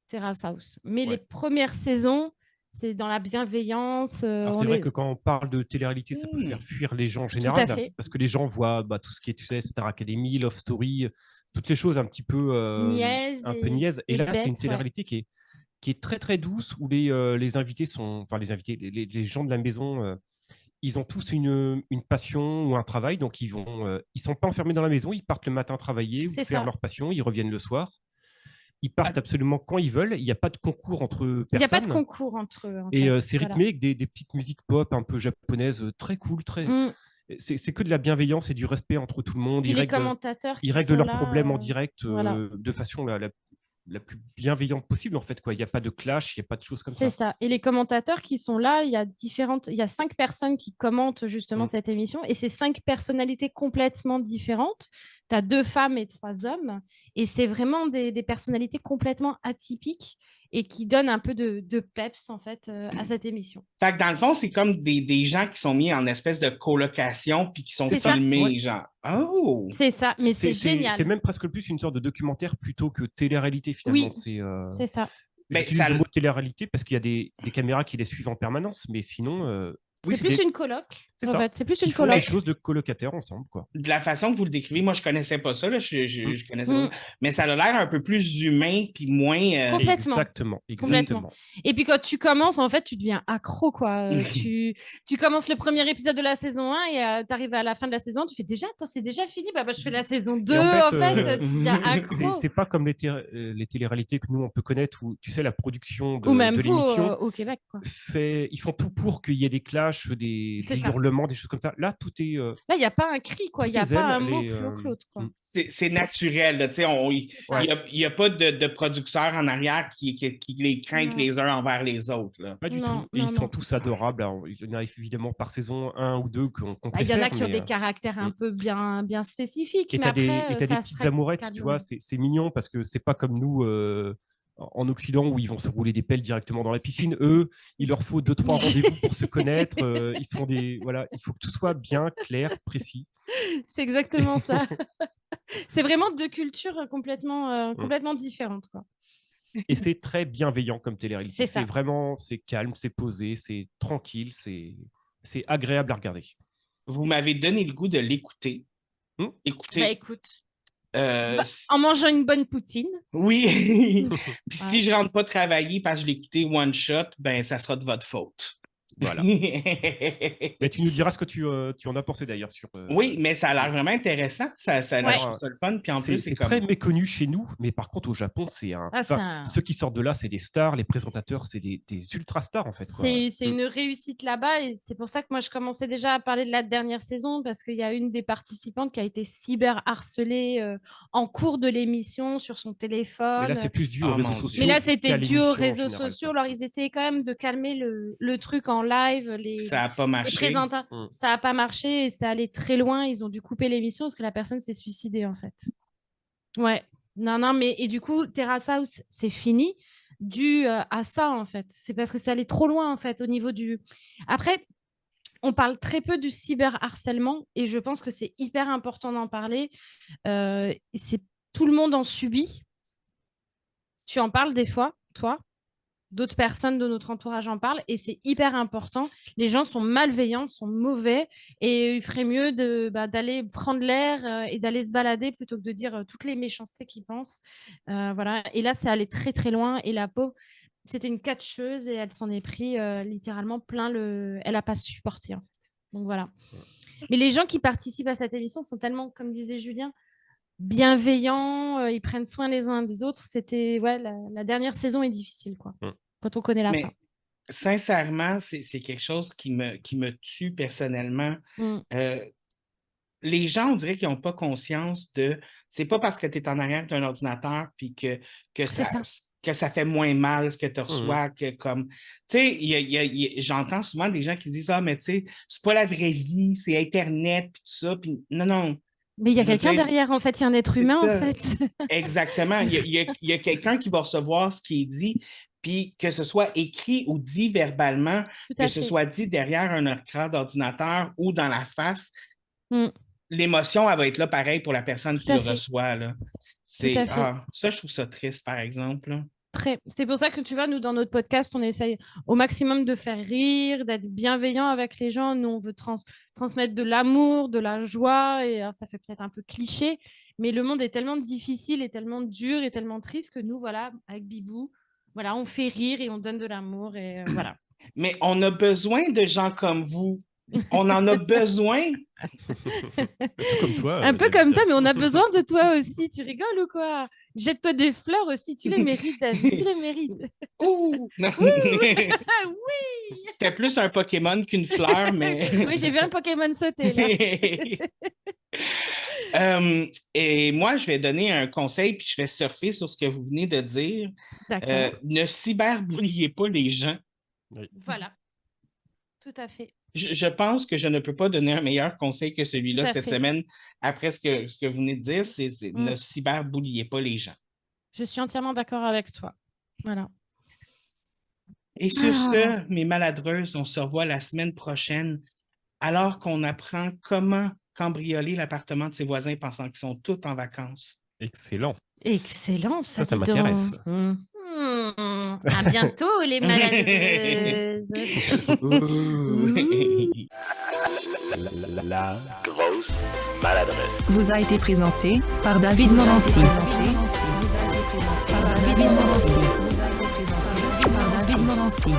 Terrace House. Mais les premières saisons, c'est dans la bienveillance. Alors, c'est vrai que quand on parle de télé-réalité, ça peut faire fuir les gens en Tout à général, fait. parce que les gens voient tout ce qui est, tu sais, Star Academy, Love Story, toutes les choses un petit peu Niaise un peu niaises. Et là, c'est une bête, ouais. télé-réalité qui est très très douce, où les invités sont, enfin les invités, les gens de la maison, ils ont tous une passion ou un travail, donc ils sont pas enfermés dans la maison, ils partent le matin travailler ou C'est faire ça. leur passion, ils reviennent le soir. Ils partent absolument quand ils veulent. Il n'y a pas de concours entre Il n'y a pas de personnes. concours entre eux, en Et fait. c'est Voilà. rythmé avec des petites musiques pop un peu japonaises, très cool, très. Mm. C'est que de la bienveillance et du respect entre tout le monde. Puis les commentateurs Ils qui règlent sont leurs là, problèmes en direct voilà. de façon la plus bienveillante possible, en fait, quoi. Il n'y a pas de clash, il n'y a pas de choses comme C'est ça. ça. Et les commentateurs qui sont là, il y a 5 personnes qui commentent justement Mm. cette émission et c'est 5 personnalités complètement différentes. Tu as 2 femmes et 3 hommes et c'est vraiment des personnalités complètement atypiques et qui donnent un peu de peps en fait à cette émission. Fait que dans le fond, c'est comme des gens qui sont mis en espèce de colocation puis qui sont C'est ça. filmés, Ouais. genre. Oh! C'est ça, mais c'est C'est génial. même presque plus une sorte de documentaire plutôt que télé-réalité, finalement. Oui, c'est ça. Ben, J'utilise le mot télé-réalité parce qu'il y a des caméras qui les suivent en permanence, mais sinon, oui, C'est plus une coloc. c'est En ça. fait, c'est plus Qui une font des coloc. choses de colocataires ensemble, quoi. De la façon que vous le décrivez, moi, je connaissais pas ça, là, Mm. je connaissais pas ça. Mais ça a l'air un peu plus humain puis moins... Complètement. Exactement. Complètement. Et puis quand tu commences, en fait, tu deviens accro, quoi. Tu commences le premier épisode de la saison 1 et tu arrives à la fin de la saison 1, tu fais déjà, attends, c'est déjà fini, bah, je fais la saison 2, Et en fait, tu deviens accro. c'est pas comme les télé-réalités que nous, on peut connaître, où, tu sais, la production Ou même de vous l'émission au Québec, quoi. ils font tout pour qu'il y ait des clashs, des C'est ça. hurlements, des choses comme ça. Là, tout est... Là, il n'y a pas un cri, quoi. Il n'y a tout est pas zen, un mot plus haut que l'autre, quoi. C'est naturel, là, tu sais, il y a pas de producteurs en arrière qui les craignent Non. les uns envers les autres, là. Pas du Non, tout. Et non, ils sont non. tous adorables. Alors, il y en a évidemment par saison 1 ou 2 qu'on Bah, il y en préfère. a qui ont mais, des caractères un peu bien spécifiques, Et mais t'as après, des ça petites se amourettes, tu calme. vois, c'est mignon parce que c'est pas comme nous en Occident où ils vont se rouler des pelles directement dans la piscine. Eux, il leur faut 2-3 rendez-vous pour se connaître. Ils se font voilà, il faut que tout soit bien, clair, précis. C'est exactement ça. C'est vraiment 2 cultures complètement différentes, quoi. Et c'est très bienveillant comme télé-réalité. C'est ça. C'est calme, c'est posé, c'est tranquille, c'est agréable à regarder. Vous m'avez donné le goût de l'écouter. Bah, Écoutez, écoute, en mangeant une bonne poutine. oui. Puis si Ouais. je rentre pas travailler parce que je l'ai écouté one shot, ben ça sera de votre faute. Voilà. Mais tu nous diras ce que tu en as pensé d'ailleurs sur. Oui, mais ça a l'air vraiment intéressant. Ça a l'air, je trouve ça le fun. Puis en plus, c'est comme... très méconnu chez nous, mais par contre au Japon, c'est ceux qui sortent de là, c'est des stars. Les présentateurs, c'est des ultra stars en fait. C'est une réussite là-bas et c'est pour ça que moi je commençais déjà à parler de la dernière saison parce qu'il y a une des participantes qui a été cyber harcelée en cours de l'émission sur son téléphone. Mais là, c'est plus dû aux réseaux sociaux. Mais là, c'était dû aux réseaux sociaux. Alors, ils essayaient quand même de calmer le truc en live. Ça n'a pas marché. Ça n'a pas marché et ça allait très loin. Ils ont dû couper l'émission parce que la personne s'est suicidée, en fait. Ouais. Non, mais et du coup, Terrace House, c'est fini dû à ça, en fait. C'est parce que ça allait trop loin, en fait, au niveau du... Après, on parle très peu du cyberharcèlement et je pense que c'est hyper important d'en parler. Tout le monde en subit. Tu en parles des fois, toi? D'autres personnes de notre entourage en parlent et c'est hyper important. Les gens sont malveillants, sont mauvais et il ferait mieux d'aller prendre l'air et d'aller se balader plutôt que de dire toutes les méchancetés qu'ils pensent. Voilà. Et là, c'est allé très, très loin et la pauvre, c'était une catcheuse et elle s'en est pris littéralement plein le... Elle n'a pas supporté, en fait. Donc, voilà. Mais les gens qui participent à cette émission sont tellement, comme disait Julien, bienveillants, ils prennent soin les uns des autres. C'était la dernière saison est difficile, quoi. Quand on connaît la fin. Sincèrement, c'est quelque chose qui me tue personnellement. Les gens, on dirait qu'ils n'ont pas conscience de... C'est pas parce que tu es en arrière d'un ordinateur puis que ça fait moins mal ce que tu reçois que comme... Tu sais, j'entends souvent des gens qui disent « Ah, mais tu sais, c'est pas la vraie vie, c'est Internet, puis tout ça. » Puis non. Mais il y a quelqu'un derrière, en fait. Il y a un être humain, en fait. Exactement. Il y a quelqu'un qui va recevoir ce qui est dit. Puis que ce soit écrit ou dit verbalement, que ce soit dit derrière un écran d'ordinateur ou dans la face, l'émotion, elle va être là pareil pour la personne qui le reçoit. Là. Ça, je trouve ça triste, par exemple. Là. C'est pour ça que tu vois, nous, dans notre podcast, on essaye au maximum de faire rire, d'être bienveillant avec les gens. Nous, on veut transmettre de l'amour, de la joie. Et alors, ça fait peut-être un peu cliché, mais le monde est tellement difficile et tellement dur et tellement triste que nous, voilà, avec Bibou, voilà, on fait rire et on donne de l'amour. Et voilà. Mais on a besoin de gens comme vous. On en a besoin. Un peu comme toi, mais on a besoin de toi aussi. Tu rigoles ou quoi? Jette-toi des fleurs aussi. Tu les mérites, David. Tu les mérites. Ouh! Oui! C'était plus un Pokémon qu'une fleur, mais... Oui, j'ai vu un Pokémon sauter, là. Et moi, je vais donner un conseil, puis je vais surfer sur ce que vous venez de dire. Ne cyberbouillez pas les gens. Voilà. Tout à fait. Je pense que je ne peux pas donner un meilleur conseil que celui-là cette semaine. Après ce que vous venez de dire, c'est ne cyberbouillez pas les gens. Je suis entièrement d'accord avec toi. Voilà. Et sur ce, mes maladreuses, on se revoit la semaine prochaine alors qu'on apprend comment cambrioler l'appartement de ses voisins pensant qu'ils sont tous en vacances. Excellent. Excellent, ça m'intéresse. À bientôt, les maladreuses. La grosse maladresse vous a été présenté par David Morancy. Par David Morancy.